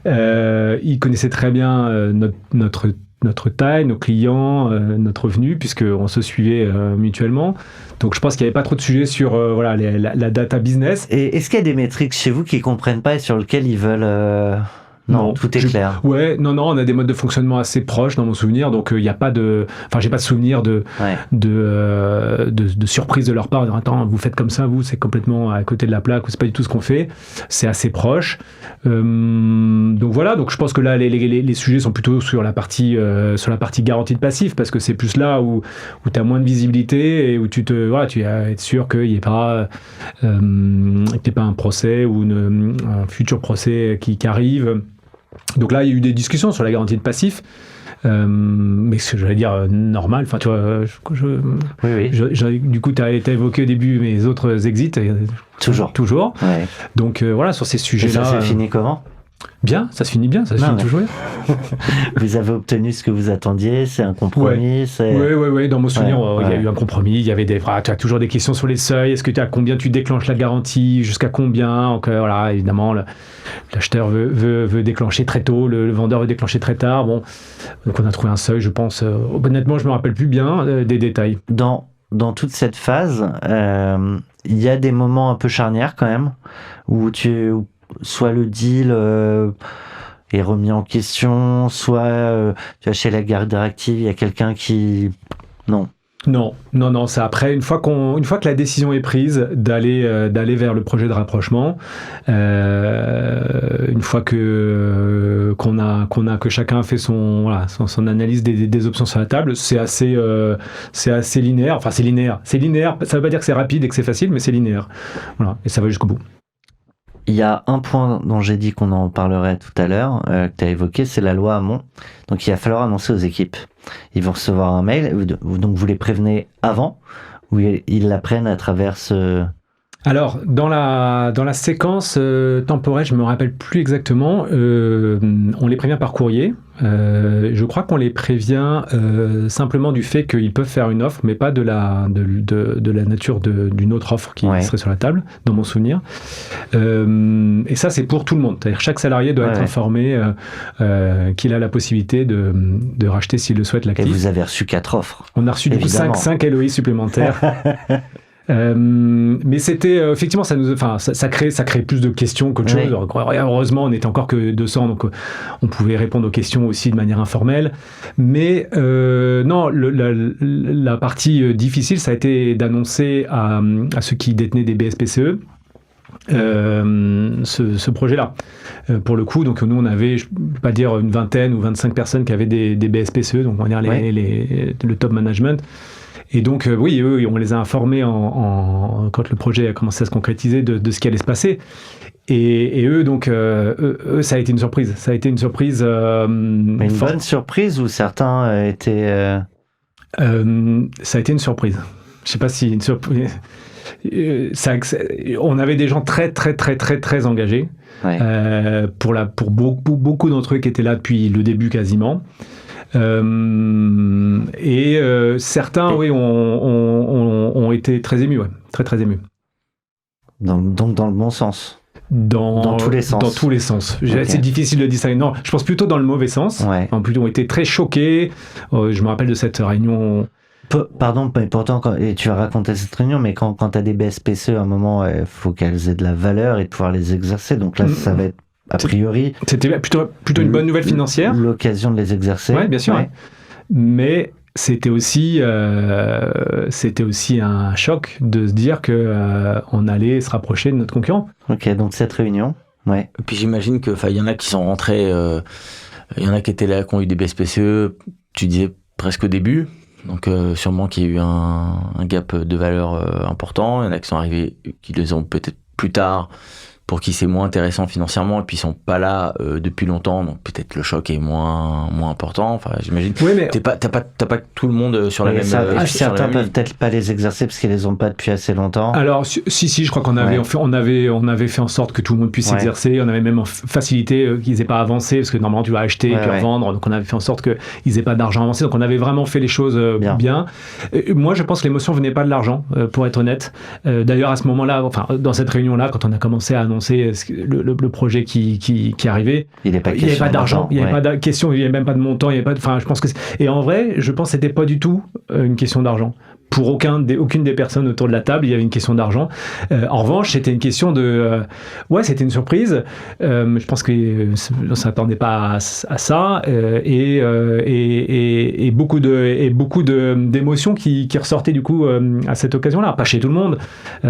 Il connaissait très bien notre taille, nos clients, notre revenu, puisqu'on se suivait mutuellement. Donc je pense qu'il n'y avait pas trop de sujets sur la data business. Et est-ce qu'il y a des métriques chez vous qu'ils ne comprennent pas et sur lesquelles ils veulent... Non, tout est clair. Ouais, non, on a des modes de fonctionnement assez proches dans mon souvenir, donc il n'y a pas de... Enfin, j'ai pas de souvenir de surprise de leur part, de attends, vous faites comme ça, vous, c'est complètement à côté de la plaque, ou c'est pas du tout ce qu'on fait. C'est assez proche. Donc voilà, donc je pense que là, les sujets sont plutôt sur la partie garantie de passif, parce que c'est plus là où tu as moins de visibilité et où tu es sûr qu'il n'y ait pas, un procès ou un futur procès qui arrive. Donc là, il y a eu des discussions sur la garantie de passif, mais ce que j'allais dire normal. Enfin, tu vois, du coup, tu as évoqué au début mes autres exits. Toujours. Ouais. Donc voilà, sur ces sujets-là. Et ça s'est fini comment? Bien, ça se finit bien, ça se finit toujours bien. Vous avez obtenu ce que vous attendiez, c'est un compromis? Oui, dans mon souvenir, il y a eu un compromis, il y avait tu as toujours des questions sur les seuils, est-ce que à combien tu déclenches la garantie, jusqu'à combien? Donc voilà, évidemment, l'acheteur veut déclencher très tôt, le vendeur veut déclencher très tard. Bon, donc on a trouvé un seuil, je pense. Honnêtement, je me rappelle plus bien des détails. Dans toute cette phase, il y a des moments un peu charnières quand même, où soit le deal est remis en question, soit tu vois, chez la garde directive, il y a quelqu'un qui... Non, c'est après, une fois que la décision est prise d'aller vers le projet de rapprochement, une fois que chacun a fait son analyse des options sur la table, c'est assez linéaire. Enfin, c'est linéaire. Ça veut pas dire que c'est rapide et que c'est facile, mais c'est linéaire. Voilà, et ça va jusqu'au bout. Il y a un point dont j'ai dit qu'on en parlerait tout à l'heure, que tu as évoqué, c'est la loi Hamon. Donc il va falloir annoncer aux équipes. Ils vont recevoir un mail, donc vous les prévenez avant, ou ils l'apprennent à travers ce... Alors, dans la séquence temporelle, je me rappelle plus exactement, on les prévient par courrier. Je crois qu'on les prévient simplement du fait qu'ils peuvent faire une offre, mais pas de la nature d'une autre offre qui serait sur la table, dans mon souvenir. Et ça, c'est pour tout le monde. C'est-à-dire chaque salarié doit être informé qu'il a la possibilité de racheter s'il le souhaite l'actif. Et vous avez reçu 4 offres. On a reçu du coup 5 LOI supplémentaires. Mais c'était effectivement, ça crée plus de questions qu'autre chose. Heureusement, on était encore que 200, donc on pouvait répondre aux questions aussi de manière informelle. Mais non, la partie difficile, ça a été d'annoncer à ceux qui détenaient des BSPCE ce projet-là. Pour le coup, donc nous on avait, je ne vais pas dire une vingtaine ou 25 personnes qui avaient des BSPCE, donc on va dire le top management. Et donc oui, eux, on les a informés quand le projet a commencé à se concrétiser de ce qui allait se passer. Et eux, donc, ça a été une surprise. Ça a été une surprise. Mais une bonne surprise ou certains étaient. Ça a été une surprise. Je ne sais pas si une surprise. On avait des gens très très très très très engagés pour beaucoup d'entre eux qui étaient là depuis le début quasiment certains ont été très émus, très très émus, donc dans le bon sens, dans tous les sens. Okay. C'est difficile de distinguer. Non, je pense plutôt dans le mauvais sens. Plutôt ont été très choqués. Je me rappelle de cette réunion. Pardon, mais pourtant, et tu vas raconter cette réunion, mais quand tu as des BSPCE, à un moment, il faut qu'elles aient de la valeur et de pouvoir les exercer. Donc là, ça va être, a priori... C'était plutôt une bonne nouvelle financière. L'occasion de les exercer. Oui, bien sûr. Ouais. Mais c'était aussi un choc de se dire qu'on allait se rapprocher de notre concurrent. Ok, donc cette réunion, Et puis j'imagine qu'il y en a qui sont rentrés, il y en a qui étaient là, qui ont eu des BSPCE, tu disais presque au début. Donc sûrement qu'il y a eu un gap de valeur important. Il y en a qui sont arrivés, qui les ont peut-être plus tard, pour qui c'est moins intéressant financièrement, et puis ils sont pas là depuis longtemps, donc peut-être le choc est moins important. Enfin, j'imagine. Oui, mais t'as pas tout le monde sur la même. Certains peuvent peut-être pas les exercer parce qu'ils les ont pas depuis assez longtemps. Alors si, je crois qu'on avait on avait fait en sorte que tout le monde puisse s'exercer. On avait même facilité qu'ils aient pas avancé, parce que normalement tu vas acheter puis revendre. Donc on avait fait en sorte qu'ils aient pas d'argent avancé. Donc on avait vraiment fait les choses bien. Moi, je pense que l'émotion venait pas de l'argent, pour être honnête. D'ailleurs, à ce moment-là, enfin dans cette réunion-là, quand on a commencé à annoncer le projet qui arrivait, il n'y avait pas d'argent, il n'y avait pas de question, il n'y avait même pas de montant, il y avait pas je pense que et en vrai, je pense que c'était pas du tout une question d'argent. Pour aucune des personnes autour de la table, il y avait une question d'argent. En revanche, c'était une question de... c'était une surprise. Je pense qu'on ne s'attendait pas à ça. Et beaucoup d'émotions qui ressortaient du coup à cette occasion-là. Pas chez tout le monde,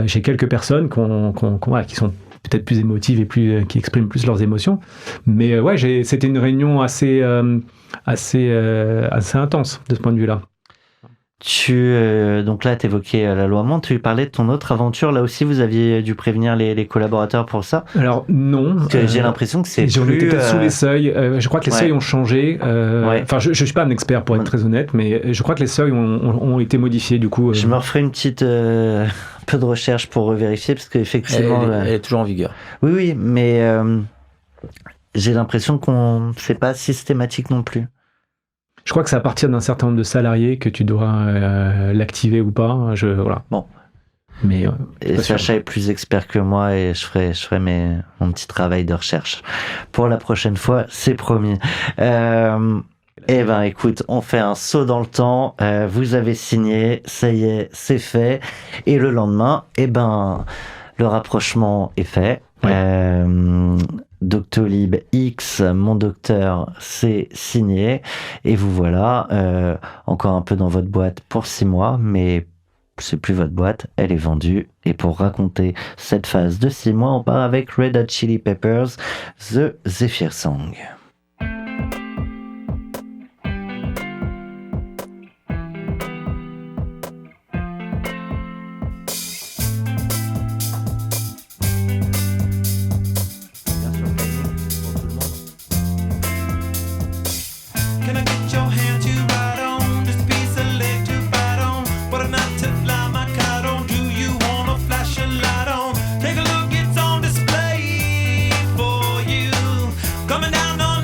chez quelques personnes qui sont peut-être plus émotives et qui expriment plus leurs émotions. Mais c'était une réunion assez intense de ce point de vue-là. Donc là, tu évoquais la loi Hamon, tu parlais de ton autre aventure. Là aussi, vous aviez dû prévenir les collaborateurs pour ça? Alors non. Parce que j'ai l'impression que c'est plus... peut-être sous les seuils. Je crois que les seuils ont changé. Enfin, je ne suis pas un expert pour être très honnête, mais je crois que les seuils ont été modifiés du coup. Je me referai une petite peu de recherche pour vérifier, parce qu'effectivement... Elle est toujours en vigueur. Oui, mais j'ai l'impression qu'on c'est pas systématique non plus. Je crois que c'est à partir d'un certain nombre de salariés que tu dois l'activer ou pas. Voilà. Bon. Mais Sacha est plus expert que moi et je ferai mon petit travail de recherche. Pour la prochaine fois, c'est promis. Écoute, on fait un saut dans le temps. Vous avez signé, ça y est, c'est fait. Et le lendemain, le rapprochement est fait. Doctolib X, mon docteur, c'est signé. Et vous voilà, encore un peu dans votre boîte pour 6 mois, mais c'est plus votre boîte, elle est vendue. Et pour raconter cette phase de 6 mois, on part avec Red Hot Chili Peppers, The Zephyr Song. Coming down on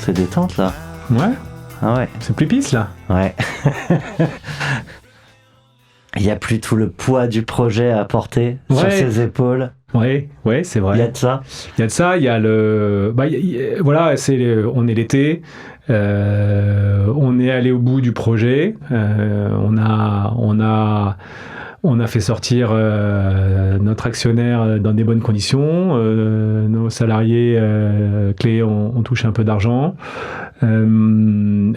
C'est détente là. Ouais, Ah ouais. c'est plus pisse là. Ouais. Il n'y a plus tout le poids du projet à porter sur ses épaules. Ouais, c'est vrai. Il y a de ça. Il y a de ça, il y a le... voilà, on est l'été, on est allé au bout du projet, on a fait sortir notre actionnaire dans des bonnes conditions, nos salariés clés ont touché un peu d'argent. On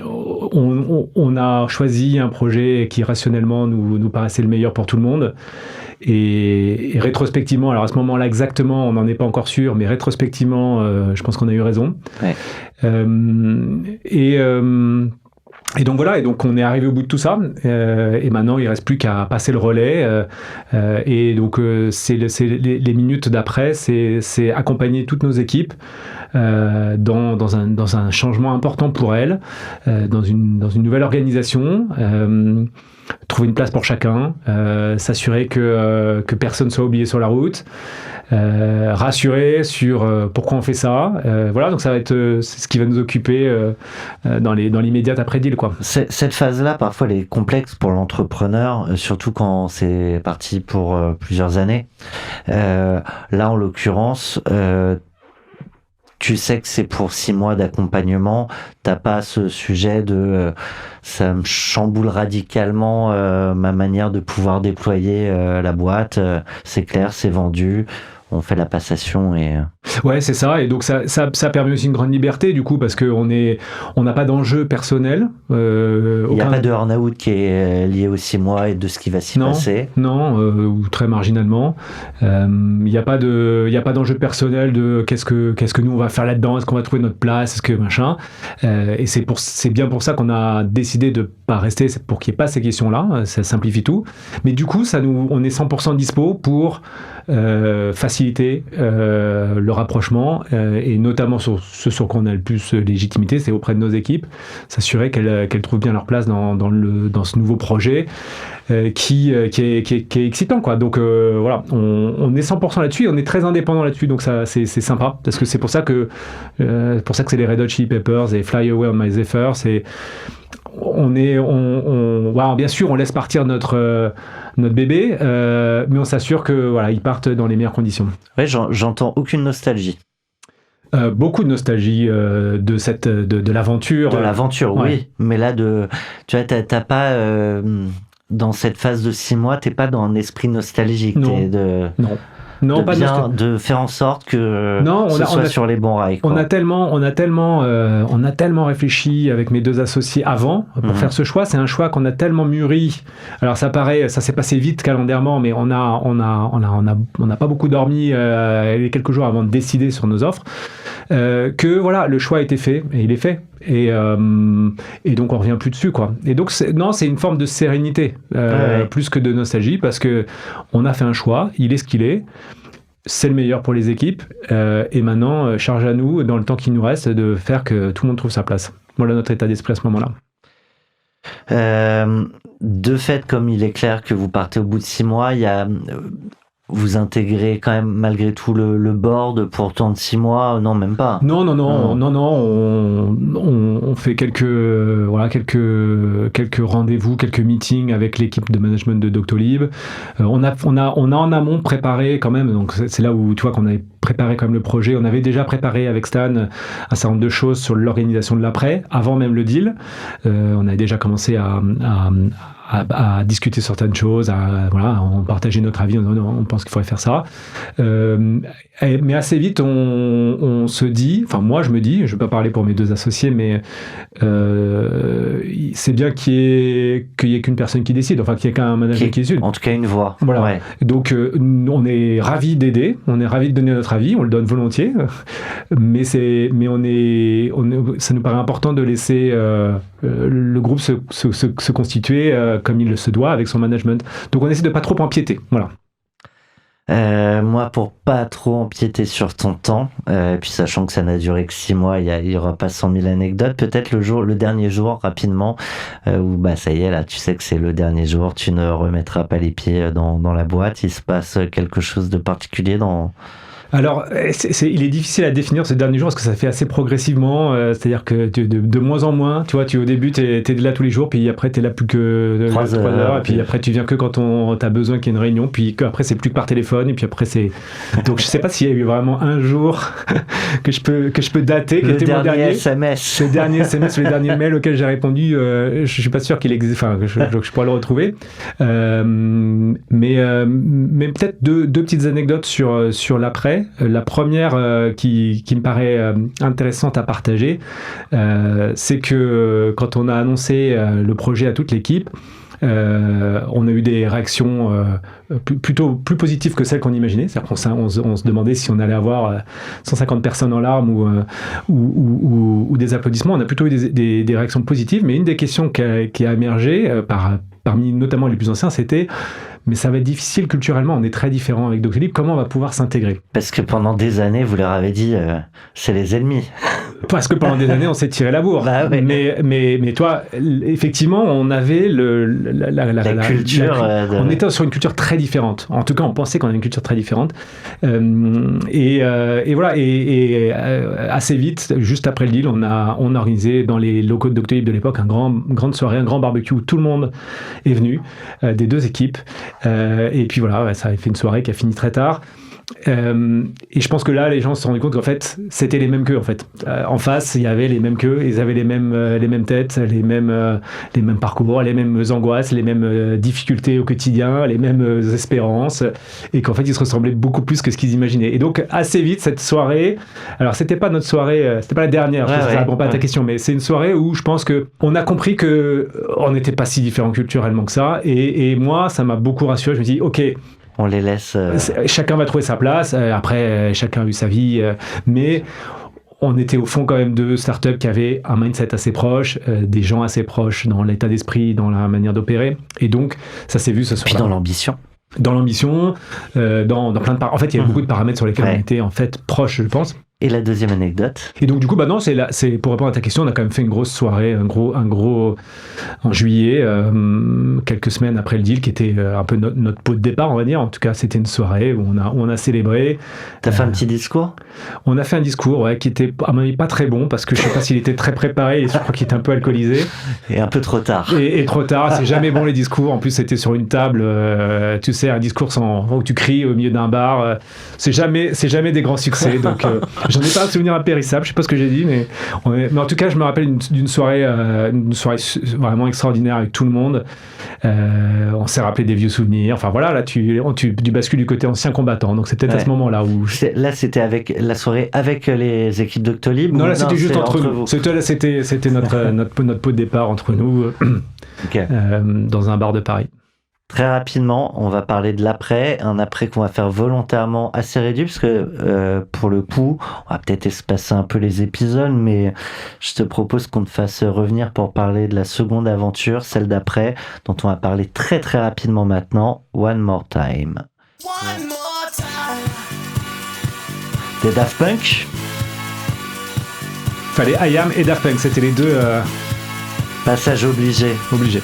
a choisi un projet qui rationnellement nous paraissait le meilleur pour tout le monde. Et rétrospectivement, alors à ce moment-là exactement, on n'en est pas encore sûr, mais rétrospectivement, je pense qu'on a eu raison. Ouais. Et donc voilà, et donc on est arrivé au bout de tout ça, et maintenant il reste plus qu'à passer le relais, et donc c'est les minutes d'après, c'est accompagner toutes nos équipes dans un changement important pour elles, dans une nouvelle organisation. Trouver une place pour chacun, s'assurer que personne ne soit oublié sur la route, rassurer sur pourquoi on fait ça. Voilà, donc ça va être c'est ce qui va nous occuper dans l'immédiat après-deal, quoi. Cette phase-là, parfois, elle est complexe pour l'entrepreneur, surtout quand c'est parti pour plusieurs années. Là, en l'occurrence, tu sais que c'est pour 6 mois d'accompagnement. T'as pas ce sujet de ça me chamboule radicalement ma manière de pouvoir déployer la boîte. C'est clair, c'est vendu. On fait la passation et... Ouais, c'est ça. Et donc, ça permet aussi une grande liberté, du coup, parce qu'on n'a pas d'enjeu personnel. Il n'y a pas de burn-out qui est lié aux 6 mois et de ce qui va s'y passer. Non, ou très marginalement. Il n'y a pas d'enjeu personnel de qu'est-ce que nous on va faire là-dedans, est-ce qu'on va trouver notre place, est-ce que machin. Et c'est bien pour ça qu'on a décidé de pas rester, pour qu'il n'y ait pas ces questions-là. Ça simplifie tout. Mais du coup, on est 100% dispo pour faciliter le rapprochement, et notamment sur ce sur quoi on a le plus légitimité, c'est auprès de nos équipes, s'assurer qu'elles trouvent bien leur place dans ce nouveau projet qui est excitant, quoi. Donc voilà, on est 100% là-dessus, on est très indépendant là-dessus, donc ça c'est sympa, parce que c'est pour ça que c'est les Red Hot Chili Peppers et Fly Away on My Zephyr. Bien sûr, on laisse partir notre bébé, mais on s'assure que voilà, ils partent dans les meilleures conditions. Ouais, j'entends aucune nostalgie. Beaucoup de nostalgie de l'aventure. De l'aventure, ouais. Oui. Mais là, tu vois, t'as pas dans cette phase de 6 mois, t'es pas dans un esprit nostalgique. Non, pas de faire en sorte que soit sur les bons rails, quoi. On a tellement réfléchi avec mes 2 associés avant pour faire ce choix. C'est un choix qu'on a tellement mûri. Alors ça s'est passé vite calendairement, mais on n'a pas beaucoup dormi les quelques jours avant de décider sur nos offres. Que voilà, le choix a été fait et il est fait. Et donc on revient plus dessus, quoi. Et donc c'est une forme de sérénité plus que de nostalgie, parce que on a fait un choix, il est ce qu'il est. C'est le meilleur pour les équipes, et maintenant, charge à nous, dans le temps qui nous reste, de faire que tout le monde trouve sa place. Voilà notre état d'esprit à ce moment-là. De fait, comme il est clair que vous partez au bout de 6 mois, vous intégrez quand même malgré tout le board pour le temps de 6 mois? Non, même pas. Non. On fait quelques rendez-vous, quelques meetings avec l'équipe de management de Doctolib. On a en amont préparé quand même, donc c'est là où tu vois qu'on avait préparé quand même le projet. On avait déjà préparé avec Stan un certain nombre de choses sur l'organisation de l'après, avant même le deal. On avait déjà commencé à discuter certaines choses, à partager notre avis, on pense qu'il faudrait faire ça. Mais assez vite, on se dit, enfin moi je me dis, je ne vais pas parler pour mes 2 associés, mais c'est bien qu'il y ait qu'une personne qui décide, enfin qu'il y ait qu'un manager qui décide. En tout cas une voix. Voilà. Ouais. Donc on est ravis d'aider, on est ravis de donner notre avis, on le donne volontiers, mais ça nous paraît important de laisser le groupe se constituer comme il se doit avec son management. Donc on essaie de pas trop empiéter. Voilà. Moi, pour pas trop empiéter sur ton temps, puis sachant que ça n'a duré que 6 mois, il y aura pas 100 000 anecdotes. Peut-être le dernier jour, rapidement, où ça y est, là, tu sais que c'est le dernier jour, tu ne remettras pas les pieds dans la boîte. Il se passe quelque chose de particulier dans Alors, il est difficile à définir ces derniers jours parce que ça fait assez progressivement. C'est-à-dire que de moins en moins, tu vois, au début, t'es là tous les jours, puis après, t'es là plus que 3 heures, et puis après, tu viens que quand t'as besoin qu'il y ait une réunion, puis après, c'est plus que par téléphone, et puis après, c'est. Donc, je sais pas s'il y a eu vraiment un jour que je peux dater, qui était mon dernier SMS. Le dernier SMS, le dernier mail auquel j'ai répondu, je suis pas sûr qu'il existe, enfin, que je pourrais le retrouver. Mais peut-être deux petites anecdotes sur l'après. La première qui me paraît intéressante à partager, c'est que quand on a annoncé le projet à toute l'équipe, on a eu des réactions plutôt plus positives que celles qu'on imaginait. C'est-à-dire qu'on se demandait si on allait avoir 150 personnes en larmes ou des applaudissements. On a plutôt eu des réactions positives, mais une des questions qui a émergé parmi notamment les plus anciens, c'était mais ça va être difficile culturellement, on est très différents avec Doctolib, comment on va pouvoir s'intégrer? Parce que pendant des années, vous leur avez dit, c'est les ennemis. Parce que pendant des années, on s'est tiré la bourre. Bah ouais. Mais toi, effectivement, on avait la culture. On était sur une culture très différente. En tout cas, on pensait qu'on avait une culture très différente. Et voilà. Et assez vite, juste après le deal, on a organisé dans les locaux de Doctolib de l'époque une grande soirée, un grand barbecue où tout le monde est venu, des deux équipes. Et puis voilà, ça a fait une soirée qui a fini très tard. Et je pense que là, les gens se sont rendus compte qu'en fait, c'était les mêmes qu'eux. En fait, en face, il y avait les mêmes qu'eux. Ils avaient les mêmes têtes, les mêmes parcours, les mêmes angoisses, les mêmes difficultés au quotidien, les mêmes espérances, et qu'en fait, ils se ressemblaient beaucoup plus que ce qu'ils imaginaient. Et donc, assez vite, cette soirée. Alors, c'était pas notre soirée, c'était pas la dernière. Ça répond pas à ta question, mais c'est une soirée où je pense que on a compris que on n'était pas si différents culturellement que ça. Et moi, ça m'a beaucoup rassuré. Je me dis, ok. On les laisse... Chacun va trouver sa place. Après, chacun a eu sa vie. Mais on était au fond quand même deux startups qui avaient un mindset assez proche, des gens assez proches dans l'état d'esprit, dans la manière d'opérer. Et donc, ça s'est vu ce soir-là. Puis dans l'ambition. Dans l'ambition, dans plein de paramètres. En fait, il y avait beaucoup de paramètres sur lesquels on était en fait proches, je pense. Et la deuxième anecdote. Et donc du coup, non, c'est pour répondre à ta question, on a quand même fait une grosse soirée, un gros en juillet, quelques semaines après le deal, qui était un peu notre pot de départ, on va dire. En tout cas, c'était une soirée où on a célébré. T'as fait un petit discours? On a fait un discours, qui était à mon avis pas très bon, parce que je sais pas s'il était très préparé, et je crois qu'il était un peu alcoolisé. Et un peu trop tard. Et trop tard, c'est jamais bon les discours. En plus, c'était sur une table, tu sais, un discours où tu cries au milieu d'un bar. C'est jamais des grands succès, donc... J'en ai pas un souvenir impérissable, je sais pas ce que j'ai dit, mais en tout cas, je me rappelle d'une soirée vraiment extraordinaire avec tout le monde. On s'est rappelé des vieux souvenirs. Enfin voilà, là, tu bascules du côté ancien combattant. Donc c'est peut-être à ce moment-là où... Là, c'était avec la soirée avec les équipes Doctolib? Non, là, c'était juste entre nous. C'était notre pot de départ entre nous, dans un bar de Paris. Très rapidement, on va parler de l'après, un après qu'on va faire volontairement assez réduit, parce que pour le coup, on va peut-être espacer un peu les épisodes, mais je te propose qu'on te fasse revenir pour parler de la seconde aventure, celle d'après, dont on va parler très très rapidement maintenant, One More Time. One more time. Des Daft Punk. Fallait I Am et Daft Punk, c'était les deux... Passage obligé. Obligé.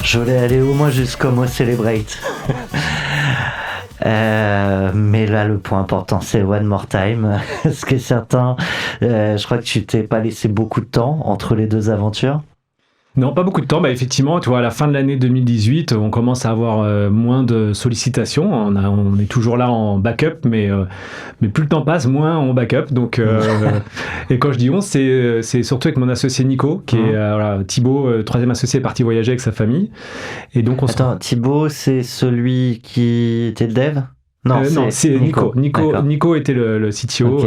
Je voulais aller au moins jusqu'au mot Celebrate. Mais là, le point important, c'est One More Time. Ce qui est certain, je crois que tu t'es pas laissé beaucoup de temps entre les deux aventures. Non, pas beaucoup de temps. Effectivement, tu vois, à la fin de l'année 2018, on commence à avoir moins de sollicitations. On est toujours là en backup, mais plus le temps passe, moins on backup. Donc, et quand je dis on, c'est surtout avec mon associé Nico, qui est Thibaut, troisième associé, parti voyager avec sa famille. Et donc Thibaut, c'est celui qui était le dev? Non, c'est Nico. Nico était le CTO,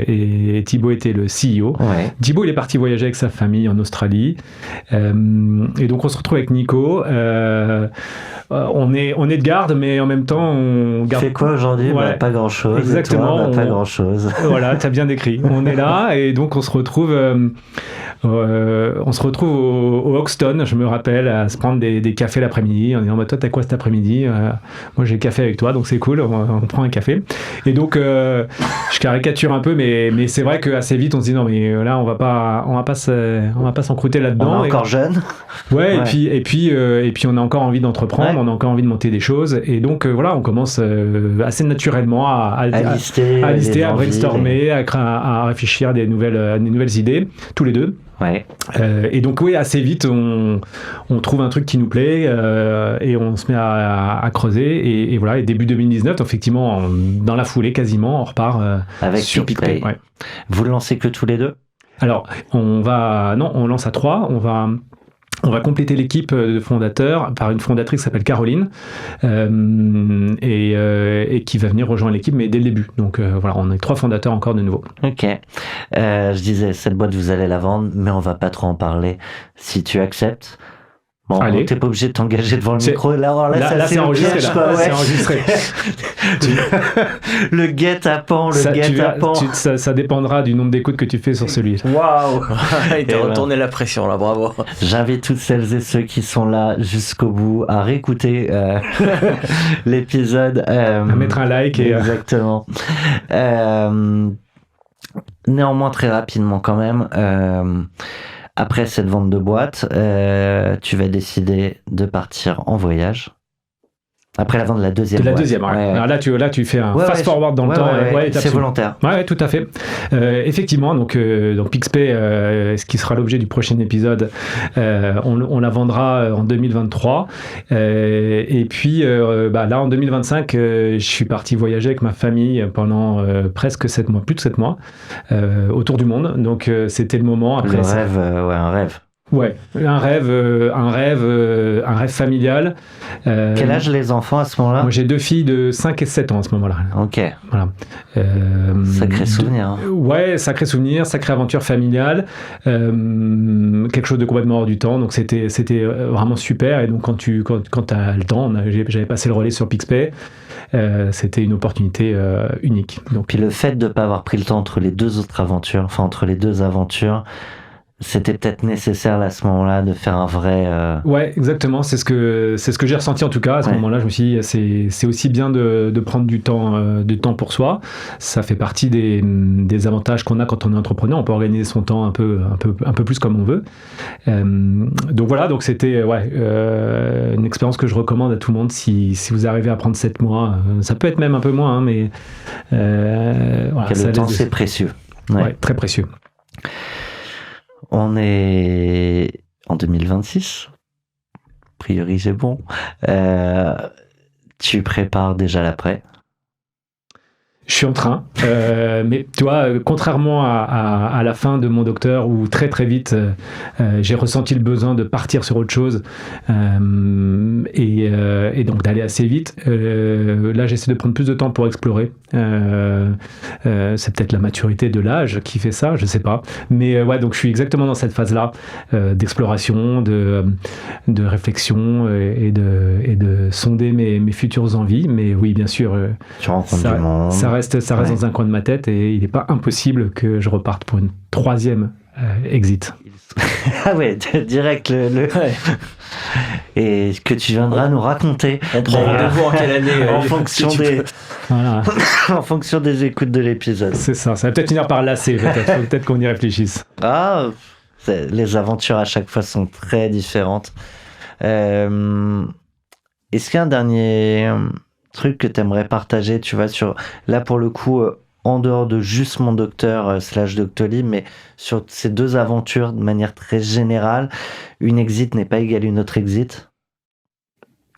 et Thibaut était le CEO. Ouais. Thibaut, il est parti voyager avec sa famille en Australie. Et donc, on se retrouve avec Nico. on est de garde, mais en même temps, on garde. Fait quoi aujourd'hui? Ouais. Pas grand-chose. Exactement. Et toi, pas grand-chose. Voilà, t'as bien décrit. On est là et donc on se retrouve au Hoxton, je me rappelle, à se prendre des cafés l'après-midi en disant toi t'as quoi cet après-midi? Moi j'ai le café avec toi, donc c'est cool, on prend un café. Et donc je caricature un peu, mais c'est vrai qu'assez vite on se dit non mais là on va pas s'encrouter là-dedans. On est encore jeune. Ouais. Et puis on a encore envie d'entreprendre, on a encore envie de monter des choses, et donc voilà, on commence assez naturellement à lister, à brainstormer, à réfléchir à des nouvelles idées, tous les deux. Ouais. Et donc oui, assez vite, on trouve un truc qui nous plaît et on se met à creuser. Et voilà, et début 2019, effectivement, dans la foulée quasiment, on repart avec sur PicPay. Ouais. Vous le lancez que tous les deux? Alors, on lance à 3. On va compléter l'équipe de fondateurs par une fondatrice qui s'appelle Caroline et qui va venir rejoindre l'équipe, mais dès le début. Donc voilà, on est 3 fondateurs encore de nouveau. Ok. Je disais, cette boîte, vous allez la vendre, mais on va pas trop en parler. Si tu acceptes... Bon, t'es pas obligé de t'engager devant le micro. Là, c'est enregistré. C'est enregistré. Le guet-apens, Ça dépendra du nombre d'écoutes que tu fais sur celui-là. Waouh. Il t'a retourné la pression, là, bravo. J'invite toutes celles et ceux qui sont là jusqu'au bout à réécouter l'épisode. À mettre un like. Exactement. Néanmoins, très rapidement quand même... Après cette vente de boîte, tu vas décider de partir en voyage. Après la vente de la deuxième boîte. Ouais. Alors là, tu fais un fast-forward dans le temps. C'est volontaire. Ouais, tout à fait. Effectivement, donc PicPay, ce qui sera l'objet du prochain épisode, on la vendra en 2023. Et puis, là, en 2025, je suis parti voyager avec ma famille pendant presque 7 mois, plus de 7 mois, autour du monde. Donc, c'était le moment. Après, un rêve. Ouais, un rêve familial. Quel âge les enfants à ce moment-là? Moi, j'ai 2 filles de 5 et 7 ans à ce moment-là. Ok. Voilà. Sacré souvenir. Hein. Ouais, sacré souvenir, sacrée aventure familiale. Quelque chose de complètement hors du temps. Donc, c'était vraiment super. Et donc, quand tu as le temps, j'avais passé le relais sur PicPay. C'était une opportunité unique. Donc, puis le fait de ne pas avoir pris le temps entre les deux aventures, c'était peut-être nécessaire à ce moment-là de faire un vrai... Ouais, exactement. C'est ce que j'ai ressenti en tout cas. À ce moment-là, je me suis dit, c'est aussi bien de prendre du temps pour soi. Ça fait partie des avantages qu'on a quand on est entrepreneur. On peut organiser son temps un peu plus comme on veut. Donc voilà, donc c'était une expérience que je recommande à tout le monde si vous arrivez à prendre 7 mois. Ça peut être même un peu moins, hein, mais... voilà, le temps, c'est précieux. Ouais, très précieux. On est en 2026. A priori, j'ai bon. Tu prépares déjà l'après? Je suis en train, mais tu vois, contrairement à la fin de mon docteur où très très vite j'ai ressenti le besoin de partir sur autre chose et donc d'aller assez vite, là j'essaie de prendre plus de temps pour explorer. C'est peut-être la maturité de l'âge qui fait ça, je sais pas, mais ouais, donc je suis exactement dans cette phase-là d'exploration, de réflexion et de sonder mes futures envies, mais oui, bien sûr, tu rencontres du monde. Ça reste dans un coin de ma tête et il n'est pas impossible que je reparte pour une 3e exit. Ah ouais, direct Ouais. Et que tu viendras nous raconter. On prend rendez-vous en quelle année en fonction voilà. En fonction des écoutes de l'épisode. C'est ça va peut-être finir par lasser, peut-être qu'on y réfléchisse. Les aventures à chaque fois sont très différentes. Est-ce qu'il y a un dernier truc que tu aimerais partager, tu vois, là pour le coup, en dehors de juste mon docteur / Doctolib, mais sur ces 2 aventures de manière très générale, une exit n'est pas égale une autre exit?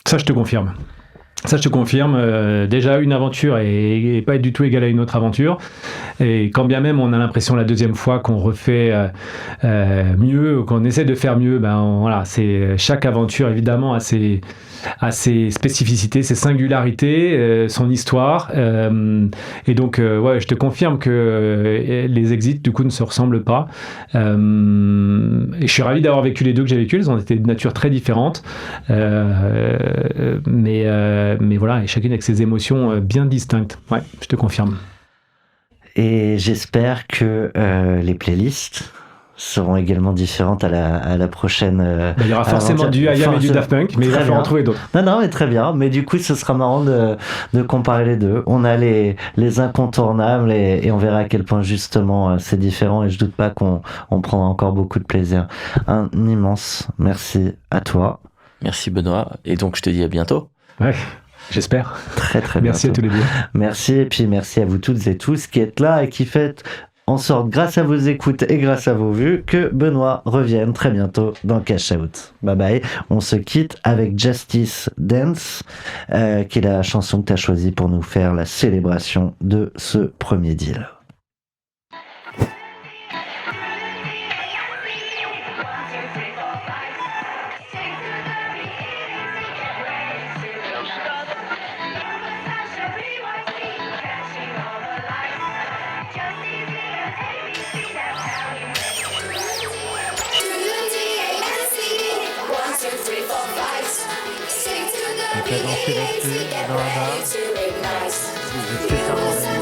Ça, je te confirme. Ça, je te confirme. Déjà, une aventure est pas du tout égale à une autre aventure. Et quand bien même on a l'impression la deuxième fois qu'on refait mieux, ou qu'on essaie de faire mieux, voilà, c'est chaque aventure évidemment a ses spécificités, ses singularités, son histoire. Et donc, ouais, je te confirme que les exits du coup ne se ressemblent pas. Et je suis ravi d'avoir vécu les deux que j'ai vécu. Elles ont été de nature très différente. Mais voilà, et chacune avec ses émotions bien distinctes. Ouais, je te confirme. Et j'espère que les playlists seront également différentes à la prochaine. Il y aura forcément du IAM et du Daft Punk, mais il va falloir en trouver d'autres. Non, mais très bien. Mais du coup, ce sera marrant de comparer les deux. On a les incontournables et on verra à quel point justement c'est différent. Et je doute pas qu'on prendra encore beaucoup de plaisir. Un immense merci à toi. Merci Benoît. Et donc je te dis à bientôt. Ouais. J'espère. Très très merci bientôt. À tous les deux. Merci et puis merci à vous toutes et tous qui êtes là et qui faites en sorte, grâce à vos écoutes et grâce à vos vues, que Benoît revienne très bientôt dans Cash Out. Bye bye. On se quitte avec Justice Dance, qui est la chanson que tu as choisie pour nous faire la célébration de ce premier deal. On peut danser là-dessus, dans la barre.